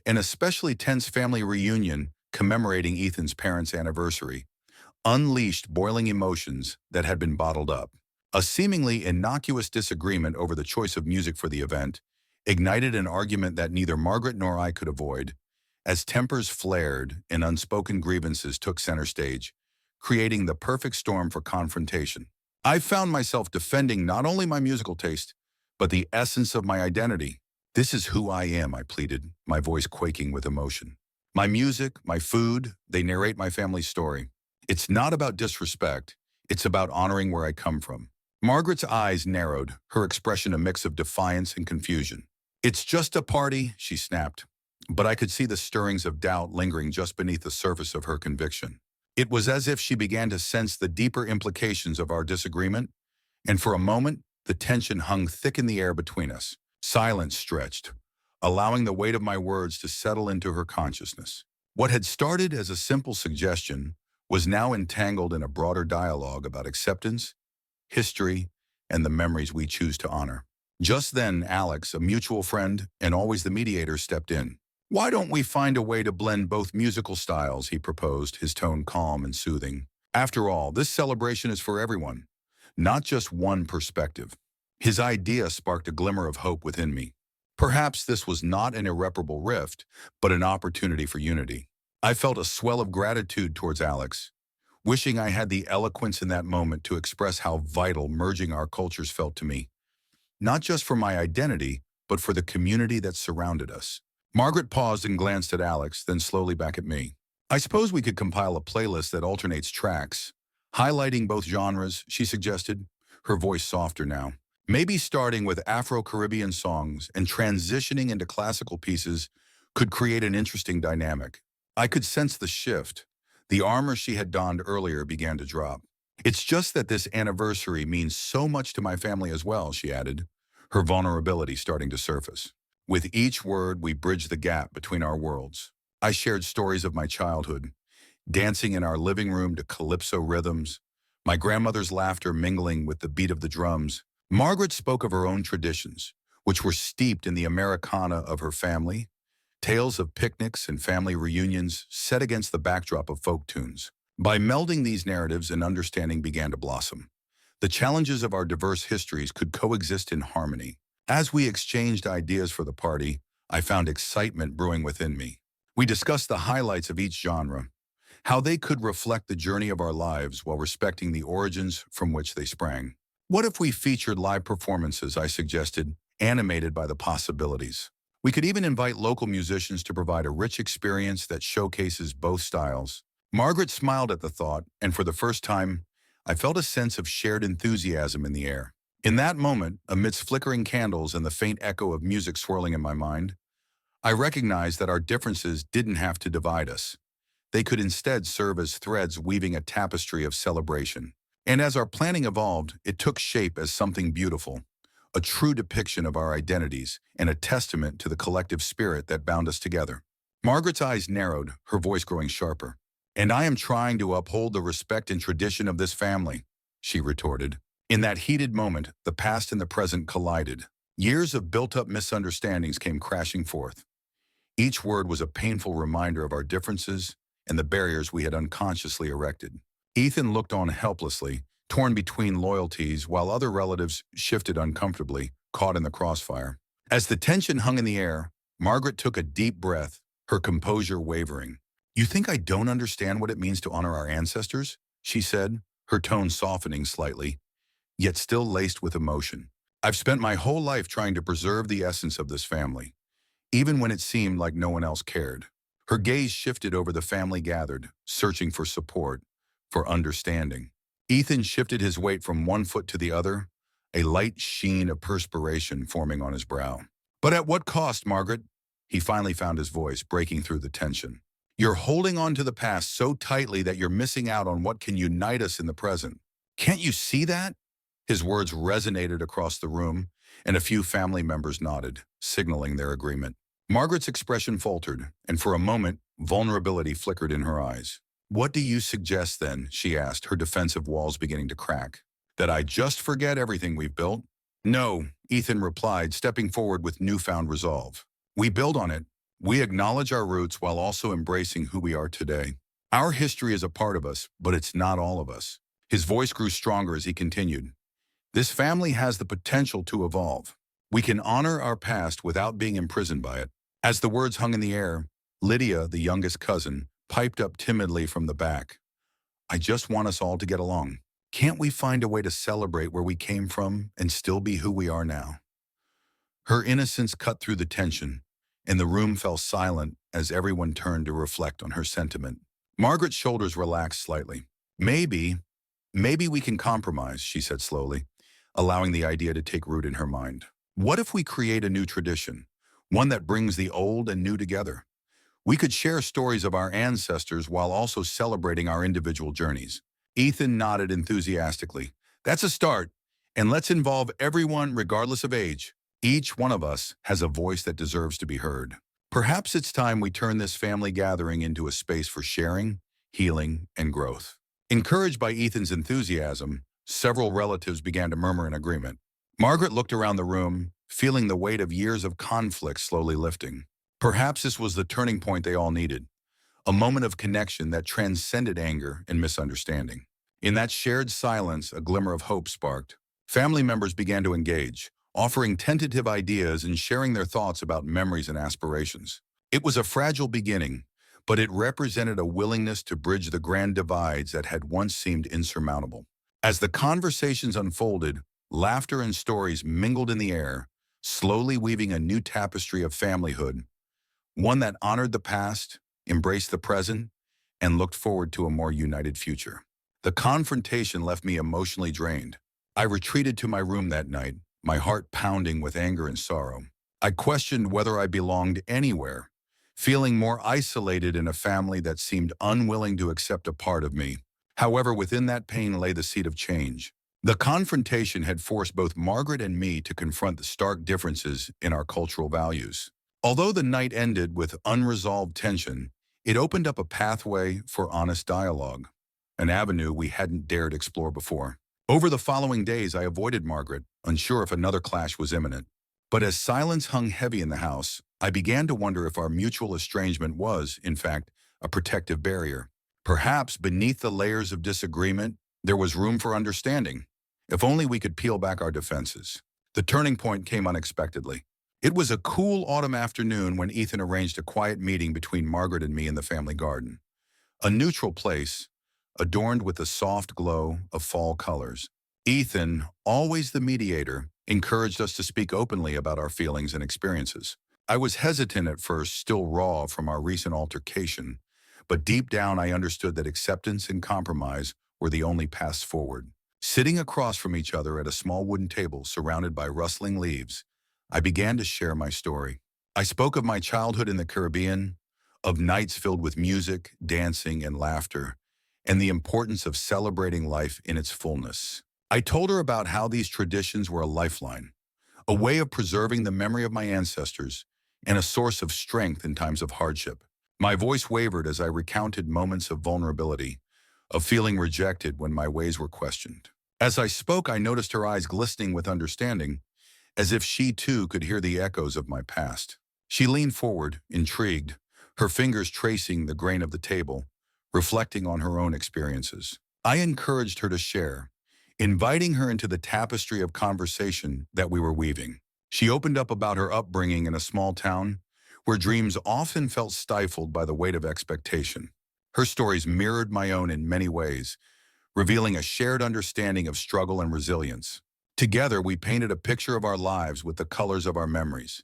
an especially tense family reunion commemorating Ethan's parents' anniversary, unleashed boiling emotions that had been bottled up. A seemingly innocuous disagreement over the choice of music for the event ignited an argument that neither Margaret nor I could avoid, as tempers flared and unspoken grievances took center stage, creating the perfect storm for confrontation. I found myself defending not only my musical taste, but the essence of my identity. "This is who I am," I pleaded, my voice quaking with emotion. "My music, my food, they narrate my family's story. It's not about disrespect, it's about honoring where I come from." Margaret's eyes narrowed, her expression a mix of defiance and confusion. "It's just a party," she snapped, but I could see the stirrings of doubt lingering just beneath the surface of her conviction. It was as if she began to sense the deeper implications of our disagreement, and for a moment, the tension hung thick in the air between us. Silence stretched, allowing the weight of my words to settle into her consciousness. What had started as a simple suggestion was now entangled in a broader dialogue about acceptance, history, and the memories we choose to honor. Just then, Alex, a mutual friend and always the mediator, stepped in. "Why don't we find a way to blend both musical styles?" he proposed, his tone calm and soothing. "After all, this celebration is for everyone, not just one perspective." His idea sparked a glimmer of hope within me. Perhaps this was not an irreparable rift, but an opportunity for unity. I felt a swell of gratitude towards Alex, wishing I had the eloquence in that moment to express how vital merging our cultures felt to me, not just for my identity, but for the community that surrounded us. Margaret paused and glanced at Alex, then slowly back at me. "I suppose we could compile a playlist that alternates tracks, highlighting both genres," she suggested, her voice softer now. "Maybe starting with Afro-Caribbean songs and transitioning into classical pieces could create an interesting dynamic." I could sense the shift. The armor she had donned earlier began to drop. "It's just that this anniversary means so much to my family as well," she added, her vulnerability starting to surface. With each word, we bridged the gap between our worlds. I shared stories of my childhood, dancing in our living room to calypso rhythms, my grandmother's laughter mingling with the beat of the drums. Margaret spoke of her own traditions, which were steeped in the Americana of her family, tales of picnics and family reunions set against the backdrop of folk tunes. By melding these narratives, an understanding began to blossom. The challenges of our diverse histories could coexist in harmony. As we exchanged ideas for the party, I found excitement brewing within me. We discussed the highlights of each genre, how they could reflect the journey of our lives while respecting the origins from which they sprang. "What if we featured live performances?" I suggested, animated by the possibilities. "We could even invite local musicians to provide a rich experience that showcases both styles." Margaret smiled at the thought, and for the first time, I felt a sense of shared enthusiasm in the air. In that moment, amidst flickering candles and the faint echo of music swirling in my mind, I recognized that our differences didn't have to divide us. They could instead serve as threads weaving a tapestry of celebration. And as our planning evolved, it took shape as something beautiful, a true depiction of our identities and a testament to the collective spirit that bound us together. Margaret's eyes narrowed, her voice growing sharper. "And I am trying to uphold the respect and tradition of this family," she retorted. In that heated moment, the past and the present collided. Years of built-up misunderstandings came crashing forth. Each word was a painful reminder of our differences and the barriers we had unconsciously erected. Ethan looked on helplessly, torn between loyalties, while other relatives shifted uncomfortably, caught in the crossfire. As the tension hung in the air, Margaret took a deep breath, her composure wavering. "You think I don't understand what it means to honor our ancestors?" she said, her tone softening slightly, yet still laced with emotion. "I've spent my whole life trying to preserve the essence of this family, even when it seemed like no one else cared." Her gaze shifted over the family gathered, searching for support, for understanding. Ethan shifted his weight from one foot to the other, a light sheen of perspiration forming on his brow. "But at what cost, Margaret?" He finally found his voice, breaking through the tension. "You're holding on to the past so tightly that you're missing out on what can unite us in the present. Can't you see that?" His words resonated across the room, and a few family members nodded, signaling their agreement. Margaret's expression faltered, and for a moment, vulnerability flickered in her eyes. "What do you suggest then?" she asked, her defensive walls beginning to crack. "That I just forget everything we've built?" "No," Ethan replied, stepping forward with newfound resolve. "We build on it. We acknowledge our roots while also embracing who we are today. Our history is a part of us, but it's not all of us." His voice grew stronger as he continued. "This family has the potential to evolve. We can honor our past without being imprisoned by it." As the words hung in the air, Lydia, the youngest cousin, piped up timidly from the back. "I just want us all to get along. Can't we find a way to celebrate where we came from and still be who we are now?" Her innocence cut through the tension, and the room fell silent as everyone turned to reflect on her sentiment. Margaret's shoulders relaxed slightly. Maybe we can compromise," she said slowly, allowing the idea to take root in her mind. "What if we create a new tradition? One that brings the old and new together. We could share stories of our ancestors while also celebrating our individual journeys." Ethan nodded enthusiastically. "That's a start, and let's involve everyone regardless of age. Each one of us has a voice that deserves to be heard. Perhaps it's time we turn this family gathering into a space for sharing, healing, and growth." Encouraged by Ethan's enthusiasm, several relatives began to murmur in agreement. Margaret looked around the room, feeling the weight of years of conflict slowly lifting. Perhaps this was the turning point they all needed, a moment of connection that transcended anger and misunderstanding. In that shared silence, a glimmer of hope sparked. Family members began to engage, offering tentative ideas and sharing their thoughts about memories and aspirations. It was a fragile beginning, but it represented a willingness to bridge the grand divides that had once seemed insurmountable. As the conversations unfolded, laughter and stories mingled in the air, slowly weaving a new tapestry of familyhood, one that honored the past, embraced the present, and looked forward to a more united future. The confrontation left me emotionally drained. I retreated to my room that night, my heart pounding with anger and sorrow. I questioned whether I belonged anywhere, feeling more isolated in a family that seemed unwilling to accept a part of me. However, within that pain lay the seed of change. The confrontation had forced both Margaret and me to confront the stark differences in our cultural values. Although the night ended with unresolved tension, it opened up a pathway for honest dialogue, an avenue we hadn't dared explore before. Over the following days, I avoided Margaret, unsure if another clash was imminent. But as silence hung heavy in the house, I began to wonder if our mutual estrangement was, in fact, a protective barrier. Perhaps beneath the layers of disagreement, there was room for understanding. If only we could peel back our defenses. The turning point came unexpectedly. It was a cool autumn afternoon when Ethan arranged a quiet meeting between Margaret and me in the family garden. A neutral place, adorned with the soft glow of fall colors. Ethan, always the mediator, encouraged us to speak openly about our feelings and experiences. I was hesitant at first, still raw from our recent altercation, but deep down I understood that acceptance and compromise were the only paths forward. Sitting across from each other at a small wooden table surrounded by rustling leaves, I began to share my story. I spoke of my childhood in the Caribbean, of nights filled with music, dancing, and laughter, and the importance of celebrating life in its fullness. I told her about how these traditions were a lifeline, a way of preserving the memory of my ancestors, and a source of strength in times of hardship. My voice wavered as I recounted moments of vulnerability, of feeling rejected when my ways were questioned. As I spoke, I noticed her eyes glistening with understanding, as if she too could hear the echoes of my past. She leaned forward, intrigued, her fingers tracing the grain of the table, reflecting on her own experiences. I encouraged her to share, inviting her into the tapestry of conversation that we were weaving. She opened up about her upbringing in a small town, where dreams often felt stifled by the weight of expectation. Her stories mirrored my own in many ways, revealing a shared understanding of struggle and resilience. Together, we painted a picture of our lives with the colors of our memories,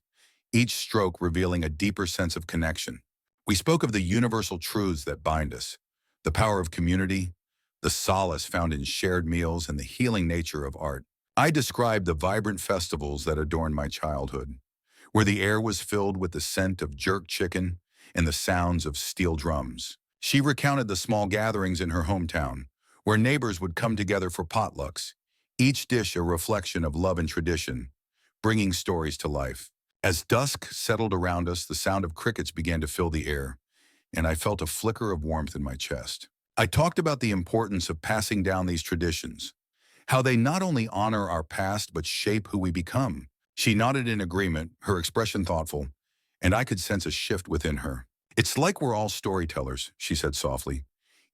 each stroke revealing a deeper sense of connection. We spoke of the universal truths that bind us, the power of community, the solace found in shared meals, and the healing nature of art. I described the vibrant festivals that adorned my childhood, where the air was filled with the scent of jerk chicken and the sounds of steel drums. She recounted the small gatherings in her hometown, where neighbors would come together for potlucks, each dish a reflection of love and tradition, bringing stories to life. As dusk settled around us, the sound of crickets began to fill the air, and I felt a flicker of warmth in my chest. I talked about the importance of passing down these traditions, how they not only honor our past but shape who we become. She nodded in agreement, her expression thoughtful, and I could sense a shift within her. "It's like we're all storytellers," she said softly,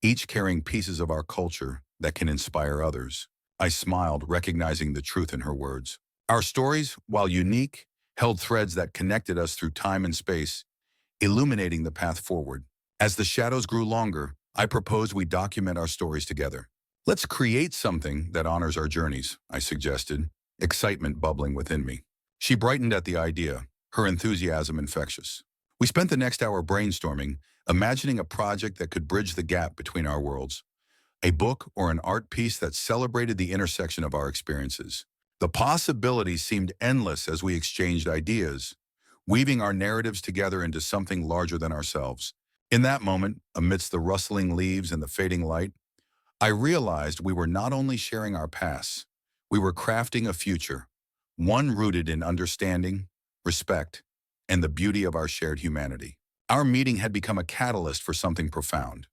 "each carrying pieces of our culture that can inspire others." I smiled, recognizing the truth in her words. Our stories, while unique, held threads that connected us through time and space, illuminating the path forward. As the shadows grew longer, I proposed we document our stories together. "Let's create something that honors our journeys," I suggested, excitement bubbling within me. She brightened at the idea, her enthusiasm infectious. We spent the next hour brainstorming, imagining a project that could bridge the gap between our worlds, a book or an art piece that celebrated the intersection of our experiences. The possibilities seemed endless as we exchanged ideas, weaving our narratives together into something larger than ourselves. In that moment, amidst the rustling leaves and the fading light, I realized we were not only sharing our pasts, we were crafting a future, one rooted in understanding, respect, and the beauty of our shared humanity. Our meeting had become a catalyst for something profound,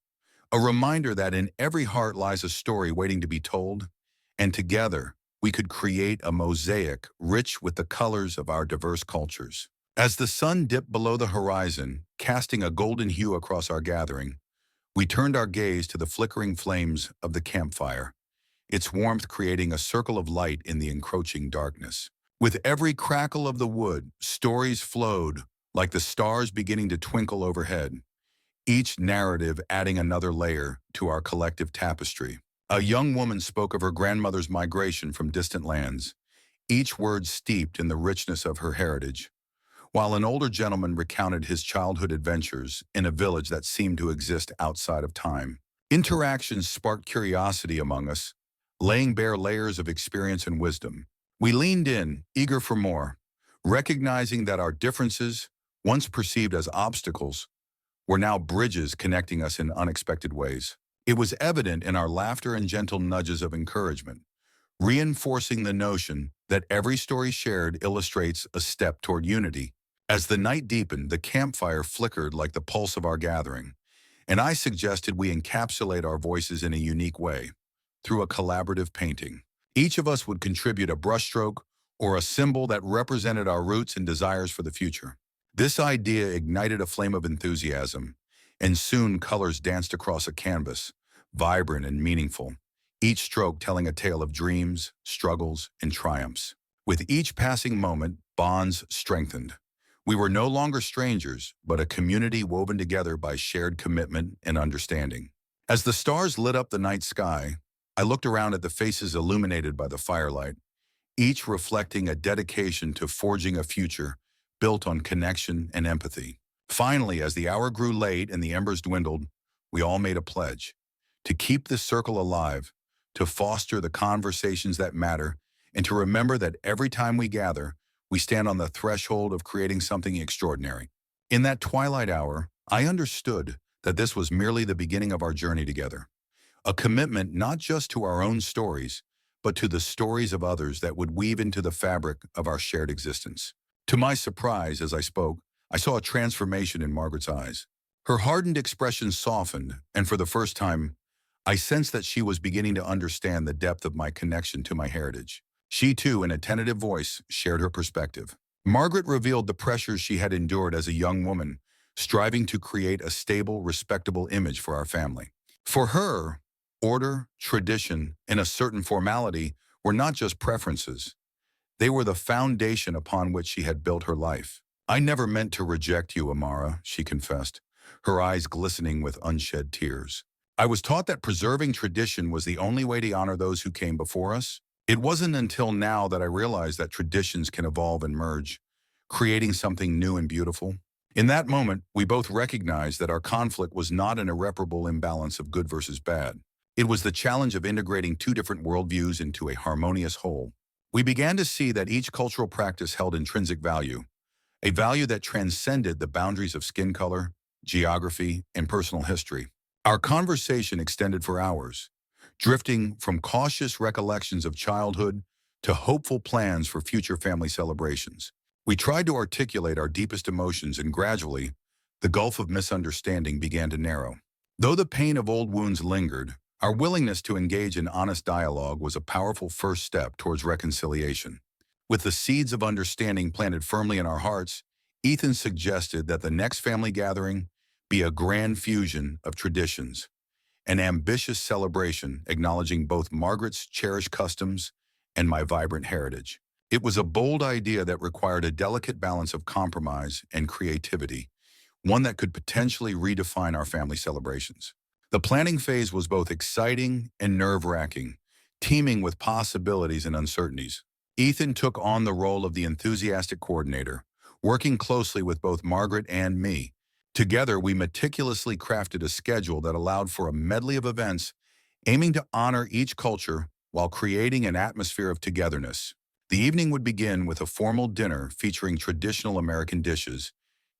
a reminder that in every heart lies a story waiting to be told, and together we could create a mosaic rich with the colors of our diverse cultures. As the sun dipped below the horizon, casting a golden hue across our gathering, we turned our gaze to the flickering flames of the campfire, its warmth creating a circle of light in the encroaching darkness. With every crackle of the wood, stories flowed like the stars beginning to twinkle overhead, each narrative adding another layer to our collective tapestry. A young woman spoke of her grandmother's migration from distant lands, each word steeped in the richness of her heritage, while an older gentleman recounted his childhood adventures in a village that seemed to exist outside of time. Interactions sparked curiosity among us, laying bare layers of experience and wisdom. We leaned in, eager for more, recognizing that our differences, once perceived as obstacles, were now bridges connecting us in unexpected ways. It was evident in our laughter and gentle nudges of encouragement, reinforcing the notion that every story shared illustrates a step toward unity. As the night deepened, the campfire flickered like the pulse of our gathering, and I suggested we encapsulate our voices in a unique way, through a collaborative painting. Each of us would contribute a brushstroke or a symbol that represented our roots and desires for the future. This idea ignited a flame of enthusiasm, and soon colors danced across a canvas, vibrant and meaningful, each stroke telling a tale of dreams, struggles, and triumphs. With each passing moment, bonds strengthened. We were no longer strangers, but a community woven together by shared commitment and understanding. As the stars lit up the night sky, I looked around at the faces illuminated by the firelight, each reflecting a dedication to forging a future built on connection and empathy. Finally, as the hour grew late and the embers dwindled, we all made a pledge to keep this circle alive, to foster the conversations that matter, and to remember that every time we gather, we stand on the threshold of creating something extraordinary. In that twilight hour, I understood that this was merely the beginning of our journey together, a commitment not just to our own stories, but to the stories of others that would weave into the fabric of our shared existence. To my surprise, as I spoke, I saw a transformation in Margaret's eyes. Her hardened expression softened, and for the first time, I sensed that she was beginning to understand the depth of my connection to my heritage. She too, in a tentative voice, shared her perspective. Margaret revealed the pressures she had endured as a young woman, striving to create a stable, respectable image for our family. For her, order, tradition, and a certain formality were not just preferences. They were the foundation upon which she had built her life. "I never meant to reject you, Amara," she confessed, her eyes glistening with unshed tears. "I was taught that preserving tradition was the only way to honor those who came before us. It wasn't until now that I realized that traditions can evolve and merge, creating something new and beautiful." In that moment, we both recognized that our conflict was not an irreparable imbalance of good versus bad. It was the challenge of integrating two different worldviews into a harmonious whole. We began to see that each cultural practice held intrinsic value, a value that transcended the boundaries of skin color, geography, and personal history. Our conversation extended for hours, drifting from cautious recollections of childhood to hopeful plans for future family celebrations. We tried to articulate our deepest emotions, and gradually, the gulf of misunderstanding began to narrow. Though the pain of old wounds lingered, our willingness to engage in honest dialogue was a powerful first step towards reconciliation. With the seeds of understanding planted firmly in our hearts, Ethan suggested that the next family gathering be a grand fusion of traditions, an ambitious celebration acknowledging both Margaret's cherished customs and my vibrant heritage. It was a bold idea that required a delicate balance of compromise and creativity, one that could potentially redefine our family celebrations. The planning phase was both exciting and nerve-wracking, teeming with possibilities and uncertainties. Ethan took on the role of the enthusiastic coordinator, working closely with both Margaret and me. Together, we meticulously crafted a schedule that allowed for a medley of events, aiming to honor each culture while creating an atmosphere of togetherness. The evening would begin with a formal dinner featuring traditional American dishes,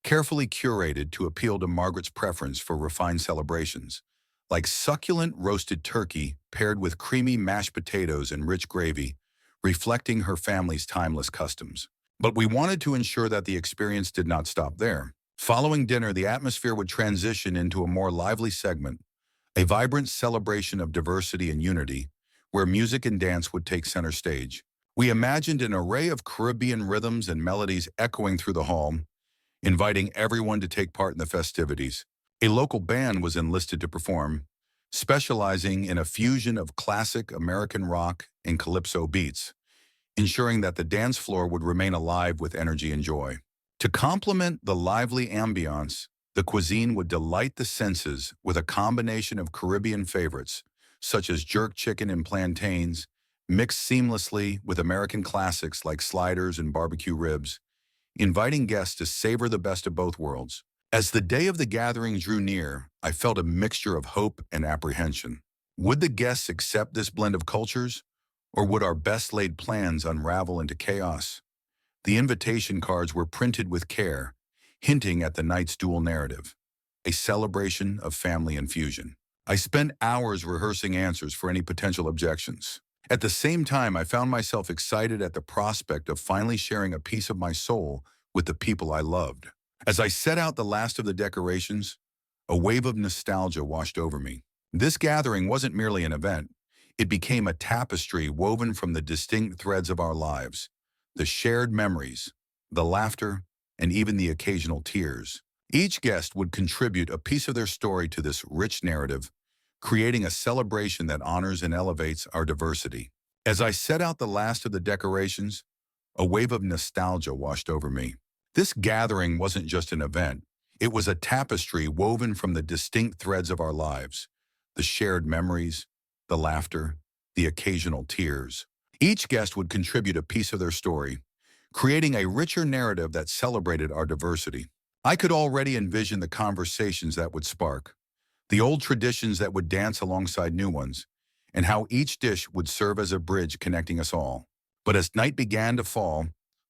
carefully curated to appeal to Margaret's preference for refined celebrations, like succulent roasted turkey paired with creamy mashed potatoes and rich gravy, reflecting her family's timeless customs. But we wanted to ensure that the experience did not stop there. Following dinner, the atmosphere would transition into a more lively segment, a vibrant celebration of diversity and unity, where music and dance would take center stage. We imagined an array of Caribbean rhythms and melodies echoing through the hall, inviting everyone to take part in the festivities. A local band was enlisted to perform, specializing in a fusion of classic American rock and calypso beats, ensuring that the dance floor would remain alive with energy and joy. To complement the lively ambiance, the cuisine would delight the senses with a combination of Caribbean favorites, such as jerk chicken and plantains, mixed seamlessly with American classics like sliders and barbecue ribs, inviting guests to savor the best of both worlds. As the day of the gathering drew near, I felt a mixture of hope and apprehension. Would the guests accept this blend of cultures, or would our best-laid plans unravel into chaos? The invitation cards were printed with care, hinting at the night's dual narrative, a celebration of family and fusion. I spent hours rehearsing answers for any potential objections. At the same time, I found myself excited at the prospect of finally sharing a piece of my soul with the people I loved. As I set out the last of the decorations, a wave of nostalgia washed over me. This gathering wasn't merely an event. It became a tapestry woven from the distinct threads of our lives, the shared memories, the laughter, and even the occasional tears. Each guest would contribute a piece of their story to this rich narrative, creating a celebration that honors and elevates our diversity. As I set out the last of the decorations, a wave of nostalgia washed over me. This gathering wasn't just an event. It was a tapestry woven from the distinct threads of our lives, the shared memories, the laughter, the occasional tears. Each guest would contribute a piece of their story, creating a richer narrative that celebrated our diversity. I could already envision the conversations that would spark, the old traditions that would dance alongside new ones, and how each dish would serve as a bridge connecting us all. But as night began to fall,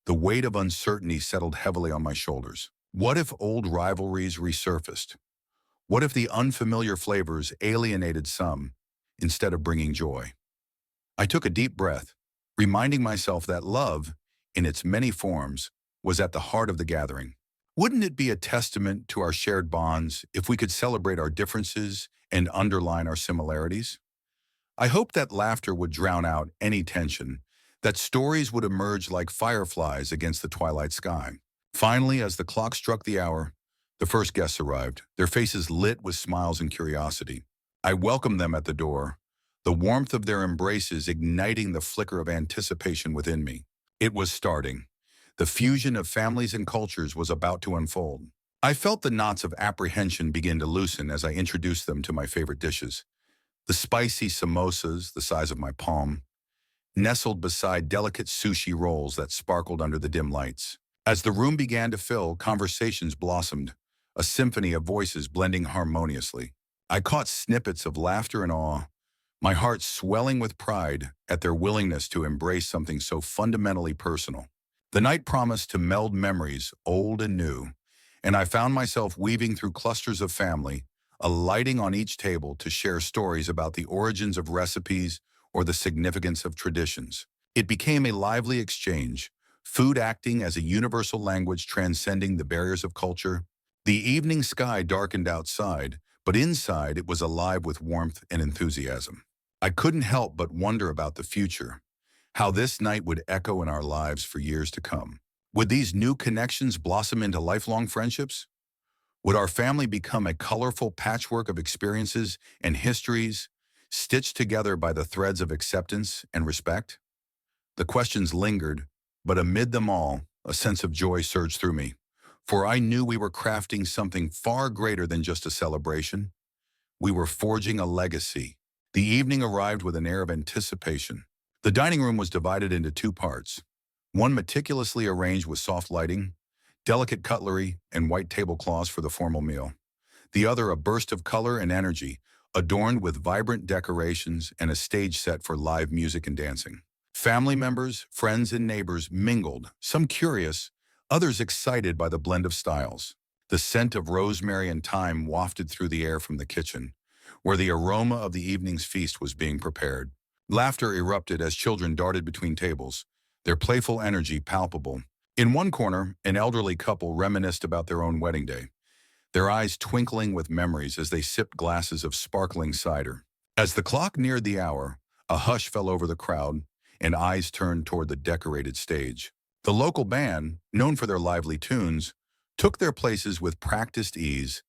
the weight of uncertainty settled heavily on my shoulders. What if old rivalries resurfaced? What if the unfamiliar flavors alienated some instead of bringing joy? I took a deep breath, reminding myself that love, in its many forms, was at the heart of the gathering. Wouldn't it be a testament to our shared bonds if we could celebrate our differences and underline our similarities? I hoped that laughter would drown out any tension, that stories would emerge like fireflies against the twilight sky. Finally, as the clock struck the hour, the first guests arrived, their faces lit with smiles and curiosity. I welcomed them at the door, the warmth of their embraces igniting the flicker of anticipation within me. It was starting. The fusion of families and cultures was about to unfold. I felt the knots of apprehension begin to loosen as I introduced them to my favorite dishes. The spicy samosas, the size of my palm, nestled beside delicate sushi rolls that sparkled under the dim lights. As the room began to fill, conversations blossomed, a symphony of voices blending harmoniously. I caught snippets of laughter and awe, my heart swelling with pride at their willingness to embrace something so fundamentally personal. The night promised to meld memories, old and new, and I found myself weaving through clusters of family, alighting on each table to share stories about the origins of recipes or the significance of traditions. It became a lively exchange, food acting as a universal language transcending the barriers of culture. The evening sky darkened outside, but inside it was alive with warmth and enthusiasm. I couldn't help but wonder about the future, how this night would echo in our lives for years to come. Would these new connections blossom into lifelong friendships? Would our family become a colorful patchwork of experiences and histories, stitched together by the threads of acceptance and respect? The questions lingered, but amid them all, a sense of joy surged through me, for I knew we were crafting something far greater than just a celebration. We were forging a legacy. The evening arrived with an air of anticipation. The dining room was divided into two parts, one meticulously arranged with soft lighting, delicate cutlery, and white tablecloths for the formal meal. The other a burst of color and energy, adorned with vibrant decorations and a stage set for live music and dancing. Family members, friends, and neighbors mingled, some curious, others excited by the blend of styles. The scent of rosemary and thyme wafted through the air from the kitchen, where the aroma of the evening's feast was being prepared. Laughter erupted as children darted between tables, their playful energy palpable. In one corner, an elderly couple reminisced about their own wedding day, their eyes twinkling with memories as they sipped glasses of sparkling cider. As the clock neared the hour, a hush fell over the crowd, and eyes turned toward the decorated stage. The local band, known for their lively tunes, took their places with practiced ease,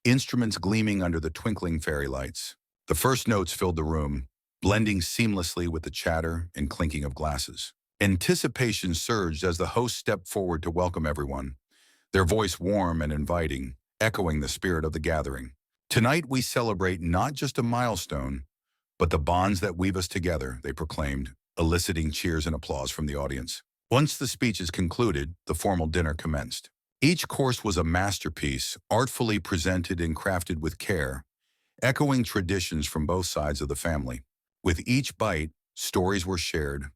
instruments gleaming under the twinkling fairy lights. The first notes filled the room, blending seamlessly with the chatter and clinking of glasses. Anticipation surged as the host stepped forward to welcome everyone, their voice warm and inviting, echoing the spirit of the gathering. Tonight we celebrate not just a milestone, but the bonds that weave us together, they proclaimed, eliciting cheers and applause from the audience. Once the speeches concluded, the formal dinner commenced. Each course was a masterpiece, artfully presented and crafted with care, echoing traditions from both sides of the family. With each bite, stories were shared,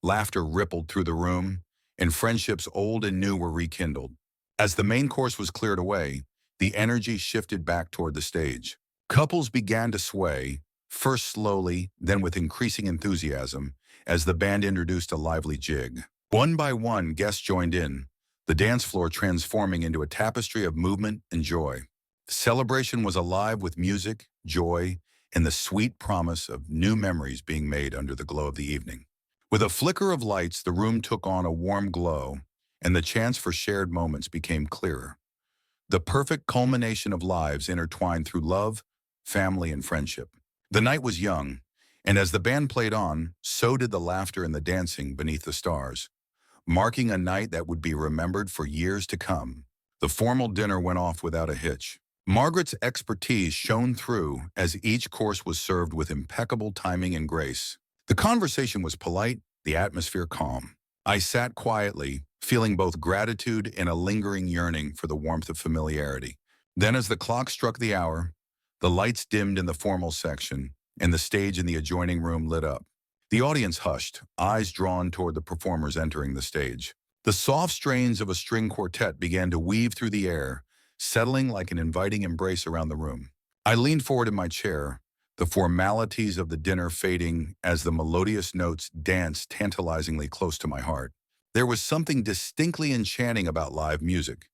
laughter rippled through the room, and friendships old and new were rekindled. As the main course was cleared away, the energy shifted back toward the stage. Couples began to sway, first slowly, then with increasing enthusiasm, as the band introduced a lively jig. One by one, guests joined in, the dance floor transforming into a tapestry of movement and joy. The celebration was alive with music, joy, and the sweet promise of new memories being made under the glow of the evening. With a flicker of lights, the room took on a warm glow, and the chance for shared moments became clearer. The perfect culmination of lives intertwined through love, family, and friendship. The night was young, and as the band played on, so did the laughter and the dancing beneath the stars, marking a night that would be remembered for years to come. The formal dinner went off without a hitch. Margaret's expertise shone through as each course was served with impeccable timing and grace. The conversation was polite, the atmosphere calm. I sat quietly, feeling both gratitude and a lingering yearning for the warmth of familiarity. Then as the clock struck the hour, The lights dimmed in the formal section, and the stage in the adjoining room lit up. The audience hushed, eyes drawn toward the performers entering the stage. The soft strains of a string quartet began to weave through the air, settling like an inviting embrace around the room. I leaned forward in my chair, the formalities of the dinner fading as the melodious notes danced tantalizingly close to my heart. There was something distinctly enchanting about live music.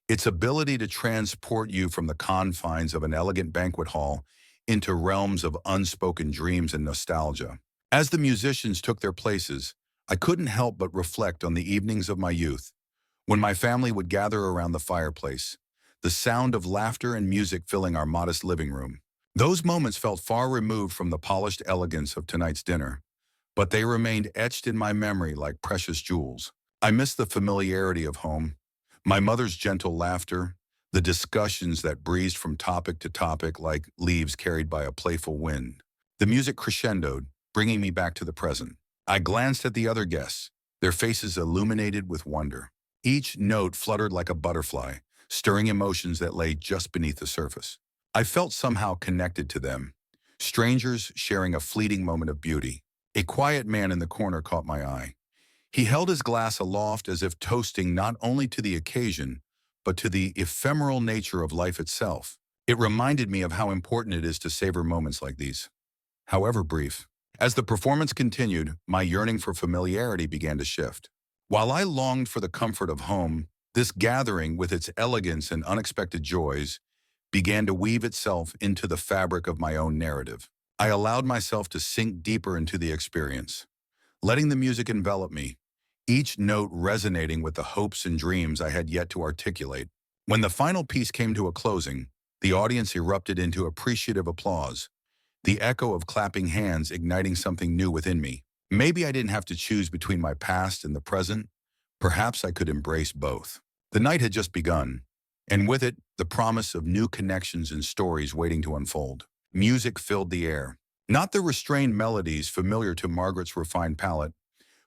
Its ability to transport you from the confines of an elegant banquet hall into realms of unspoken dreams and nostalgia. As the musicians took their places, I couldn't help but reflect on the evenings of my youth, when my family would gather around the fireplace, the sound of laughter and music filling our modest living room. Those moments felt far removed from the polished elegance of tonight's dinner, but they remained etched in my memory like precious jewels. I miss the familiarity of home, my mother's gentle laughter, the discussions that breezed from topic to topic like leaves carried by a playful wind. The music crescendoed, bringing me back to the present. I glanced at the other guests, their faces illuminated with wonder. Each note fluttered like a butterfly, stirring emotions that lay just beneath the surface. I felt somehow connected to them, strangers sharing a fleeting moment of beauty. A quiet man in the corner caught my eye. He held his glass aloft as if toasting not only to the occasion, but to the ephemeral nature of life itself. It reminded me of how important it is to savor moments like these, however brief. As the performance continued, my yearning for familiarity began to shift. While I longed for the comfort of home, this gathering, with its elegance and unexpected joys, began to weave itself into the fabric of my own narrative. I allowed myself to sink deeper into the experience, letting the music envelop me, each note resonating with the hopes and dreams I had yet to articulate. When the final piece came to a closing, the audience erupted into appreciative applause, the echo of clapping hands igniting something new within me. Maybe I didn't have to choose between my past and the present. Perhaps I could embrace both. The night had just begun, and with it, the promise of new connections and stories waiting to unfold. Music filled the air. Not the restrained melodies familiar to Margaret's refined palate,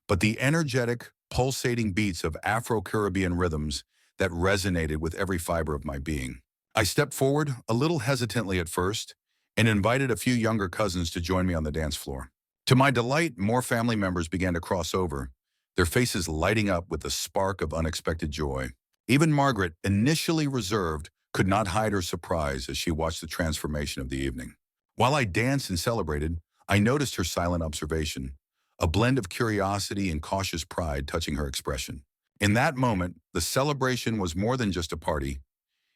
but the energetic, pulsating beats of Afro-Caribbean rhythms that resonated with every fiber of my being. I stepped forward, a little hesitantly at first, and invited a few younger cousins to join me on the dance floor. To my delight, more family members began to cross over, their faces lighting up with a spark of unexpected joy. Even Margaret, initially reserved, could not hide her surprise as she watched the transformation of the evening. While I danced and celebrated, I noticed her silent observation, a blend of curiosity and cautious pride touching her expression. In that moment, the celebration was more than just a party.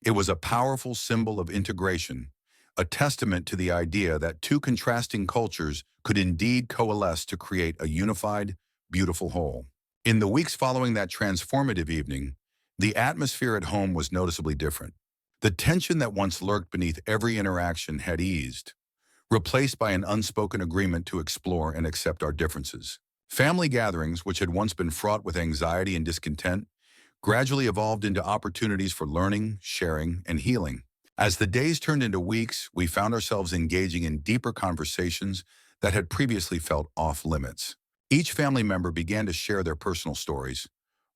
It was a powerful symbol of integration, a testament to the idea that two contrasting cultures could indeed coalesce to create a unified, beautiful whole. In the weeks following that transformative evening, the atmosphere at home was noticeably different. The tension that once lurked beneath every interaction had eased, replaced by an unspoken agreement to explore and accept our differences. Family gatherings, which had once been fraught with anxiety and discontent, gradually evolved into opportunities for learning, sharing, and healing. As the days turned into weeks, we found ourselves engaging in deeper conversations that had previously felt off-limits. Each family member began to share their personal stories,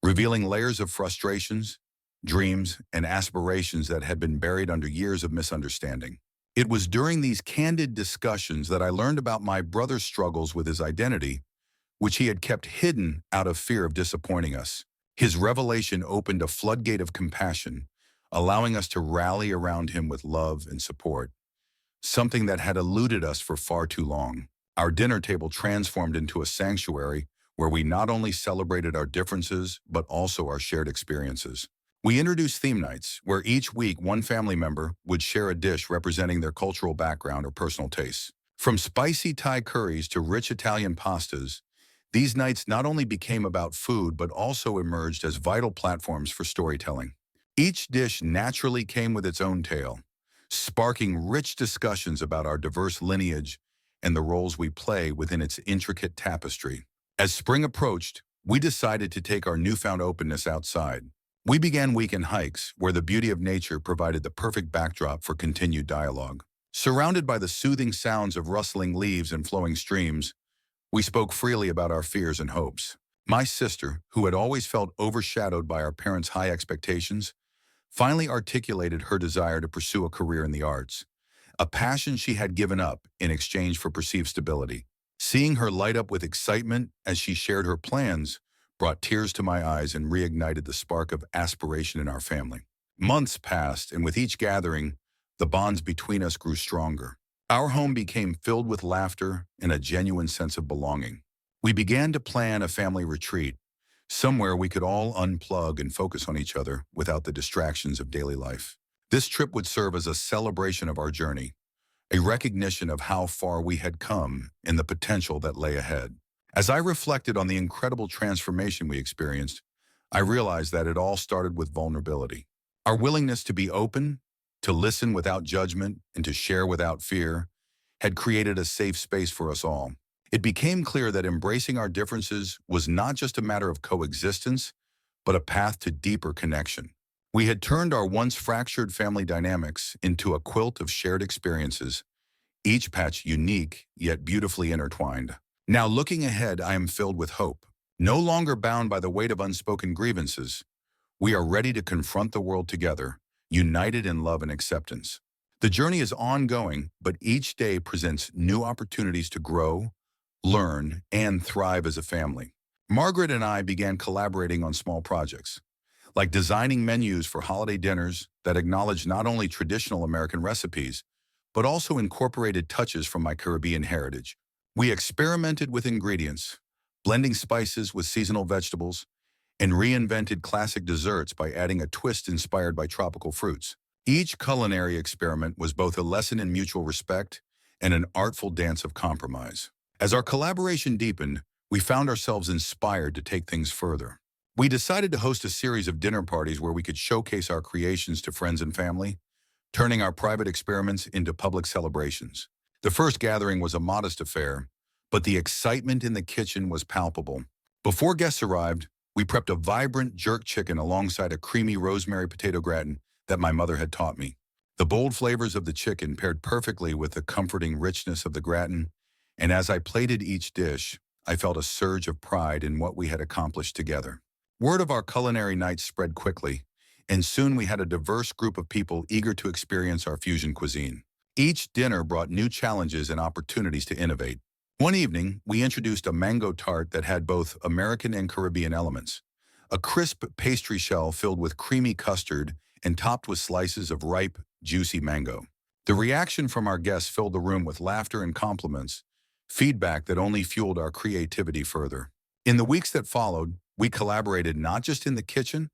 revealing layers of frustrations, dreams, and aspirations that had been buried under years of misunderstanding. It was during these candid discussions that I learned about my brother's struggles with his identity, which he had kept hidden out of fear of disappointing us. His revelation opened a floodgate of compassion, allowing us to rally around him with love and support, something that had eluded us for far too long. Our dinner table transformed into a sanctuary where we not only celebrated our differences, but also our shared experiences. We introduced theme nights, where each week one family member would share a dish representing their cultural background or personal tastes. From spicy Thai curries to rich Italian pastas, these nights not only became about food, but also emerged as vital platforms for storytelling. Each dish naturally came with its own tale, sparking rich discussions about our diverse lineage and the roles we play within its intricate tapestry. As spring approached, we decided to take our newfound openness outside. We began weekend hikes where the beauty of nature provided the perfect backdrop for continued dialogue. Surrounded by the soothing sounds of rustling leaves and flowing streams, we spoke freely about our fears and hopes. My sister, who had always felt overshadowed by our parents' high expectations, finally articulated her desire to pursue a career in the arts, a passion she had given up in exchange for perceived stability. Seeing her light up with excitement as she shared her plans brought tears to my eyes and reignited the spark of aspiration in our family. Months passed, and with each gathering, the bonds between us grew stronger. Our home became filled with laughter and a genuine sense of belonging. We began to plan a family retreat, somewhere we could all unplug and focus on each other without the distractions of daily life. This trip would serve as a celebration of our journey, a recognition of how far we had come and the potential that lay ahead. As I reflected on the incredible transformation we experienced, I realized that it all started with vulnerability. Our willingness to be open, to listen without judgment, and to share without fear had created a safe space for us all. It became clear that embracing our differences was not just a matter of coexistence, but a path to deeper connection. We had turned our once fractured family dynamics into a quilt of shared experiences, each patch unique yet beautifully intertwined. Now looking ahead, I am filled with hope. No longer bound by the weight of unspoken grievances, we are ready to confront the world together, united in love and acceptance. The journey is ongoing, but each day presents new opportunities to grow, learn, and thrive as a family. Margaret and I began collaborating on small projects, like designing menus for holiday dinners that acknowledge not only traditional American recipes, but also incorporated touches from my Caribbean heritage. We experimented with ingredients, blending spices with seasonal vegetables, and reinvented classic desserts by adding a twist inspired by tropical fruits. Each culinary experiment was both a lesson in mutual respect and an artful dance of compromise. As our collaboration deepened, we found ourselves inspired to take things further. We decided to host a series of dinner parties where we could showcase our creations to friends and family, turning our private experiments into public celebrations. The first gathering was a modest affair, but the excitement in the kitchen was palpable. Before guests arrived, we prepped a vibrant jerk chicken alongside a creamy rosemary potato gratin that my mother had taught me. The bold flavors of the chicken paired perfectly with the comforting richness of the gratin, and as I plated each dish, I felt a surge of pride in what we had accomplished together. Word of our culinary night spread quickly, and soon we had a diverse group of people eager to experience our fusion cuisine. Each dinner brought new challenges and opportunities to innovate. One evening, we introduced a mango tart that had both American and Caribbean elements, a crisp pastry shell filled with creamy custard and topped with slices of ripe, juicy mango. The reaction from our guests filled the room with laughter and compliments, feedback that only fueled our creativity further. In the weeks that followed, we collaborated not just in the kitchen,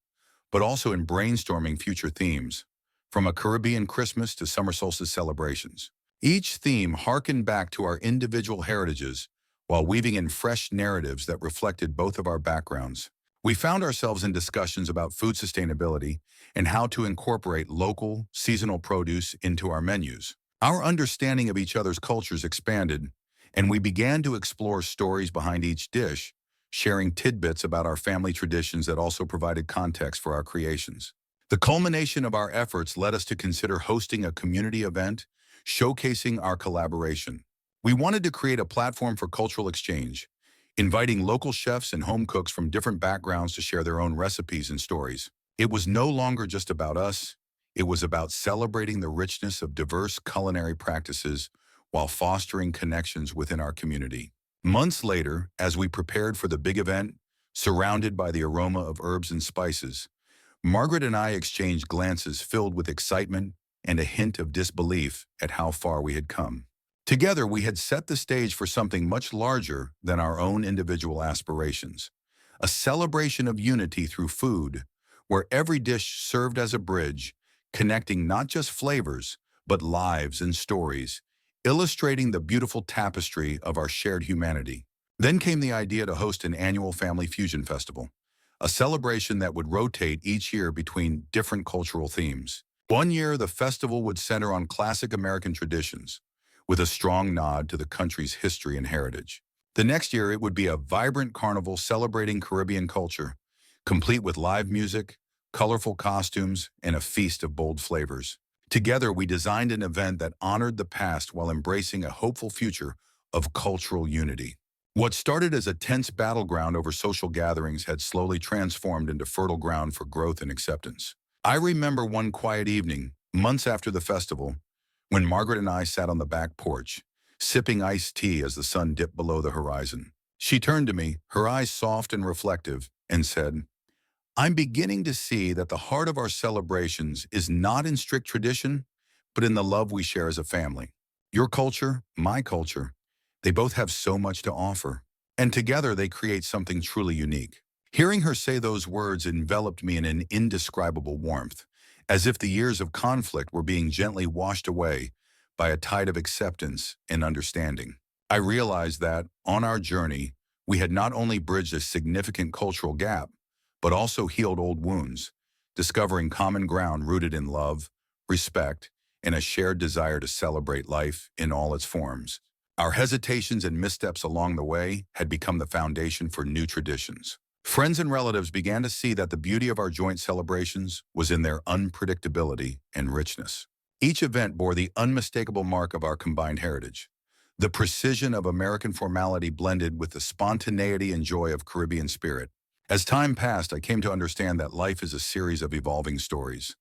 but also in brainstorming future themes, from a Caribbean Christmas to summer solstice celebrations. Each theme harkened back to our individual heritages while weaving in fresh narratives that reflected both of our backgrounds. We found ourselves in discussions about food sustainability and how to incorporate local, seasonal produce into our menus. Our understanding of each other's cultures expanded, and we began to explore stories behind each dish, sharing tidbits about our family traditions that also provided context for our creations. The culmination of our efforts led us to consider hosting a community event showcasing our collaboration. We wanted to create a platform for cultural exchange, inviting local chefs and home cooks from different backgrounds to share their own recipes and stories. It was no longer just about us, it was about celebrating the richness of diverse culinary practices while fostering connections within our community. Months later, as we prepared for the big event, surrounded by the aroma of herbs and spices, Margaret and I exchanged glances filled with excitement and a hint of disbelief at how far we had come. Together, we had set the stage for something much larger than our own individual aspirations, a celebration of unity through food, where every dish served as a bridge, connecting not just flavors, but lives and stories, illustrating the beautiful tapestry of our shared humanity. Then came the idea to host an annual Family Fusion Festival, a celebration that would rotate each year between different cultural themes. One year, the festival would center on classic American traditions, with a strong nod to the country's history and heritage. The next year, it would be a vibrant carnival celebrating Caribbean culture, complete with live music, colorful costumes, and a feast of bold flavors. Together, we designed an event that honored the past while embracing a hopeful future of cultural unity. What started as a tense battleground over social gatherings had slowly transformed into fertile ground for growth and acceptance. I remember one quiet evening, months after the festival, when Margaret and I sat on the back porch, sipping iced tea as the sun dipped below the horizon. She turned to me, her eyes soft and reflective, and said, "I'm beginning to see that the heart of our celebrations is not in strict tradition, but in the love we share as a family. Your culture, my culture, they both have so much to offer, and together they create something truly unique." Hearing her say those words enveloped me in an indescribable warmth, as if the years of conflict were being gently washed away by a tide of acceptance and understanding. I realized that, on our journey, we had not only bridged a significant cultural gap, but also healed old wounds, discovering common ground rooted in love, respect, and a shared desire to celebrate life in all its forms. Our hesitations and missteps along the way had become the foundation for new traditions. Friends and relatives began to see that the beauty of our joint celebrations was in their unpredictability and richness. Each event bore the unmistakable mark of our combined heritage. The precision of American formality blended with the spontaneity and joy of Caribbean spirit. As time passed, I came to understand that life is a series of evolving stories,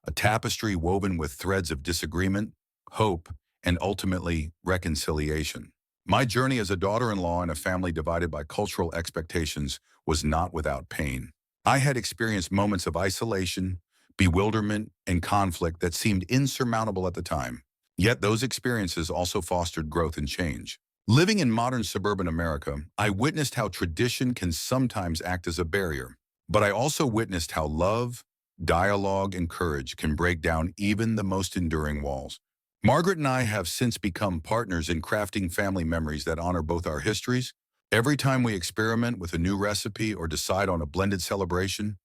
a tapestry woven with threads of disagreement, hope, and ultimately reconciliation. My journey as a daughter-in-law in a family divided by cultural expectations was not without pain. I had experienced moments of isolation, bewilderment, and conflict that seemed insurmountable at the time. Yet those experiences also fostered growth and change. Living in modern suburban America, I witnessed how tradition can sometimes act as a barrier. But I also witnessed how love, dialogue, and courage can break down even the most enduring walls. Margaret and I have since become partners in crafting family memories that honor both our histories. Every time we experiment with a new recipe or decide on a blended celebration,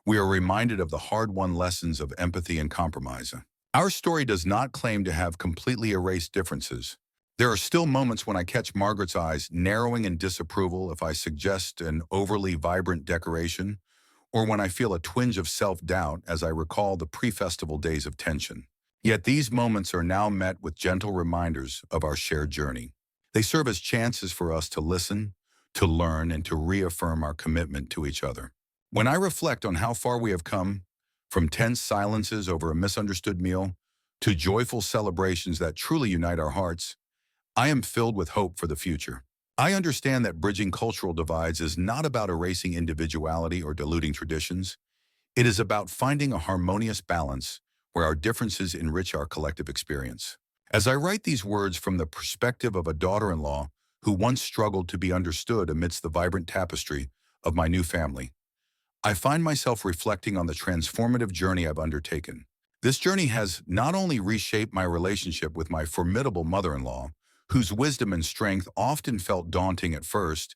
we are reminded of the hard-won lessons of empathy and compromise. Our story does not claim to have completely erased differences. There are still moments when I catch Margaret's eyes narrowing in disapproval if I suggest an overly vibrant decoration, or when I feel a twinge of self-doubt as I recall the pre-festival days of tension. Yet these moments are now met with gentle reminders of our shared journey. They serve as chances for us to listen, to learn, and to reaffirm our commitment to each other. When I reflect on how far we have come, from tense silences over a misunderstood meal to joyful celebrations that truly unite our hearts, I am filled with hope for the future. I understand that bridging cultural divides is not about erasing individuality or diluting traditions. It is about finding a harmonious balance where our differences enrich our collective experience. As I write these words from the perspective of a daughter-in-law who once struggled to be understood amidst the vibrant tapestry of my new family, I find myself reflecting on the transformative journey I've undertaken. This journey has not only reshaped my relationship with my formidable mother-in-law, whose wisdom and strength often felt daunting at first,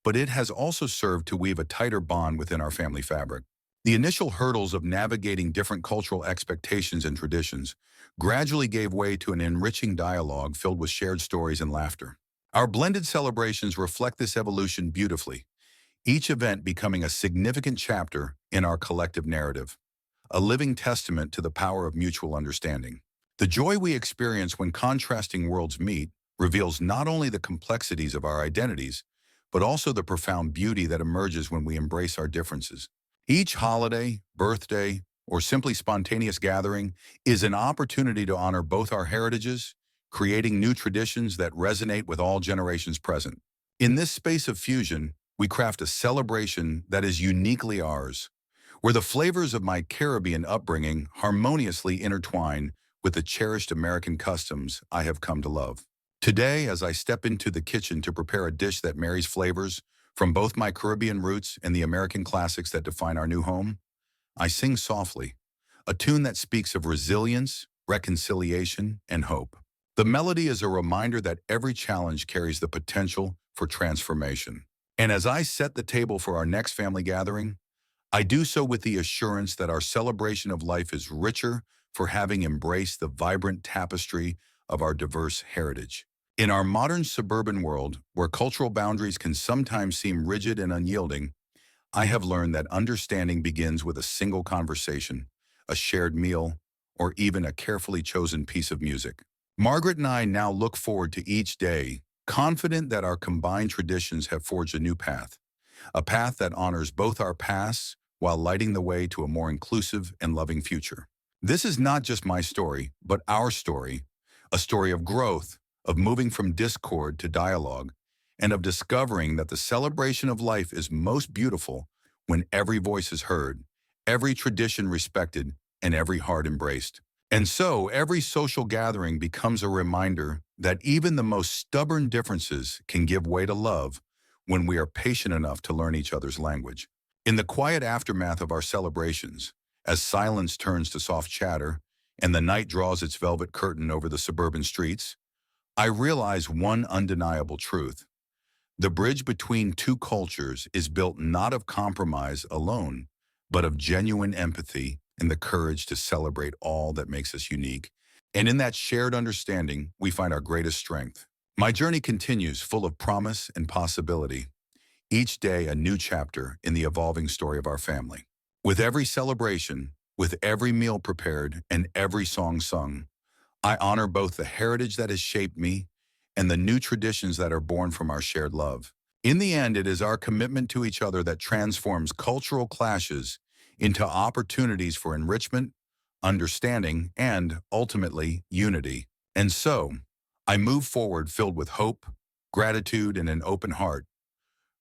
but it has also served to weave a tighter bond within our family fabric. The initial hurdles of navigating different cultural expectations and traditions gradually gave way to an enriching dialogue filled with shared stories and laughter. Our blended celebrations reflect this evolution beautifully, each event becoming a significant chapter in our collective narrative, a living testament to the power of mutual understanding. The joy we experience when contrasting worlds meet reveals not only the complexities of our identities, but also the profound beauty that emerges when we embrace our differences. Each holiday, birthday, or simply spontaneous gathering is an opportunity to honor both our heritages, creating new traditions that resonate with all generations present. In this space of fusion, we craft a celebration that is uniquely ours, where the flavors of my Caribbean upbringing harmoniously intertwine with the cherished American customs I have come to love. Today, as I step into the kitchen to prepare a dish that marries flavors from both my Caribbean roots and the American classics that define our new home, I sing softly, a tune that speaks of resilience, reconciliation, and hope. The melody is a reminder that every challenge carries the potential for transformation. And as I set the table for our next family gathering, I do so with the assurance that our celebration of life is richer for having embraced the vibrant tapestry of our diverse heritage. In our modern suburban world, where cultural boundaries can sometimes seem rigid and unyielding, I have learned that understanding begins with a single conversation, a shared meal, or even a carefully chosen piece of music. Margaret and I now look forward to each day, confident that our combined traditions have forged a new path, a path that honors both our pasts while lighting the way to a more inclusive and loving future. This is not just my story, but our story, a story of growth, of moving from discord to dialogue, and of discovering that the celebration of life is most beautiful when every voice is heard, every tradition respected, and every heart embraced. And so, every social gathering becomes a reminder that even the most stubborn differences can give way to love when we are patient enough to learn each other's language. In the quiet aftermath of our celebrations, as silence turns to soft chatter and the night draws its velvet curtain over the suburban streets, I realize one undeniable truth. The bridge between two cultures is built not of compromise alone, but of genuine empathy and the courage to celebrate all that makes us unique. And in that shared understanding, we find our greatest strength. My journey continues full of promise and possibility, each day a new chapter in the evolving story of our family. With every celebration, with every meal prepared, and every song sung, I honor both the heritage that has shaped me and the new traditions that are born from our shared love. In the end, it is our commitment to each other that transforms cultural clashes into opportunities for enrichment, understanding, and, ultimately, unity. And so, I move forward filled with hope, gratitude, and an open heart,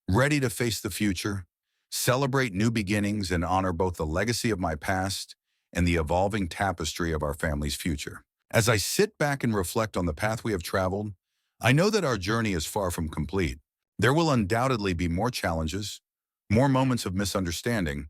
ready to face the future, celebrate new beginnings, and honor both the legacy of my past and the evolving tapestry of our family's future. As I sit back and reflect on the path we have traveled, I know that our journey is far from complete. There will undoubtedly be more challenges, more moments of misunderstanding,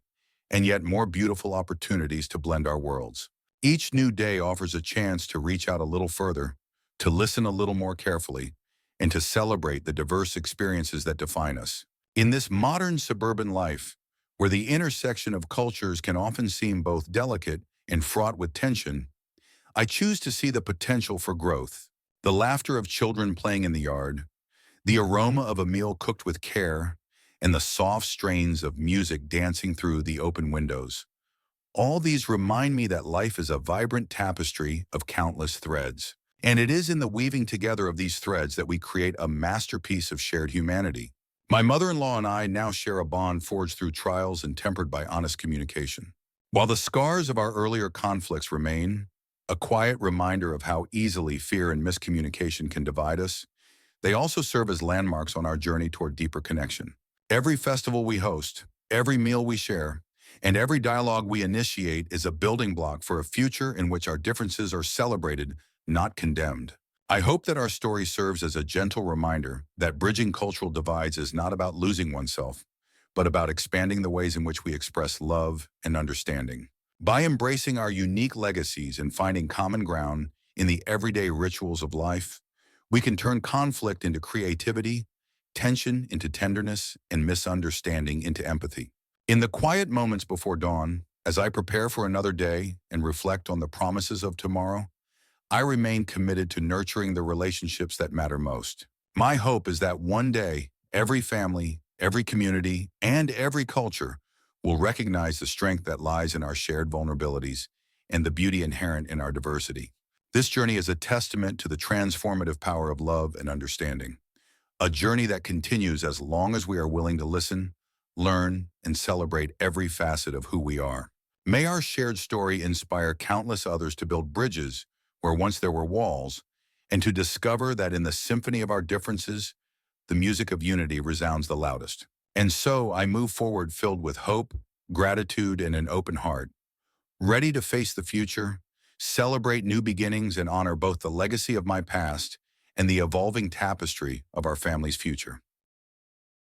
and yet more beautiful opportunities to blend our worlds. Each new day offers a chance to reach out a little further, to listen a little more carefully, and to celebrate the diverse experiences that define us. In this modern suburban life, where the intersection of cultures can often seem both delicate and fraught with tension, I choose to see the potential for growth. The laughter of children playing in the yard, the aroma of a meal cooked with care, and the soft strains of music dancing through the open windows. All these remind me that life is a vibrant tapestry of countless threads. And it is in the weaving together of these threads that we create a masterpiece of shared humanity. My mother-in-law and I now share a bond forged through trials and tempered by honest communication. While the scars of our earlier conflicts remain, a quiet reminder of how easily fear and miscommunication can divide us, they also serve as landmarks on our journey toward deeper connection. Every festival we host, every meal we share, and every dialogue we initiate is a building block for a future in which our differences are celebrated, not condemned. I hope that our story serves as a gentle reminder that bridging cultural divides is not about losing oneself, but about expanding the ways in which we express love and understanding. By embracing our unique legacies and finding common ground in the everyday rituals of life, we can turn conflict into creativity, tension into tenderness, and misunderstanding into empathy. In the quiet moments before dawn, as I prepare for another day and reflect on the promises of tomorrow, I remain committed to nurturing the relationships that matter most. My hope is that one day, every family, every community, and every culture will recognize the strength that lies in our shared vulnerabilities and the beauty inherent in our diversity. This journey is a testament to the transformative power of love and understanding, a journey that continues as long as we are willing to listen, learn, and celebrate every facet of who we are. May our shared story inspire countless others to build bridges where once there were walls, and to discover that in the symphony of our differences, the music of unity resounds the loudest. And so I move forward filled with hope, gratitude, and an open heart, ready to face the future, celebrate new beginnings, and honor both the legacy of my past and the evolving tapestry of our family's future.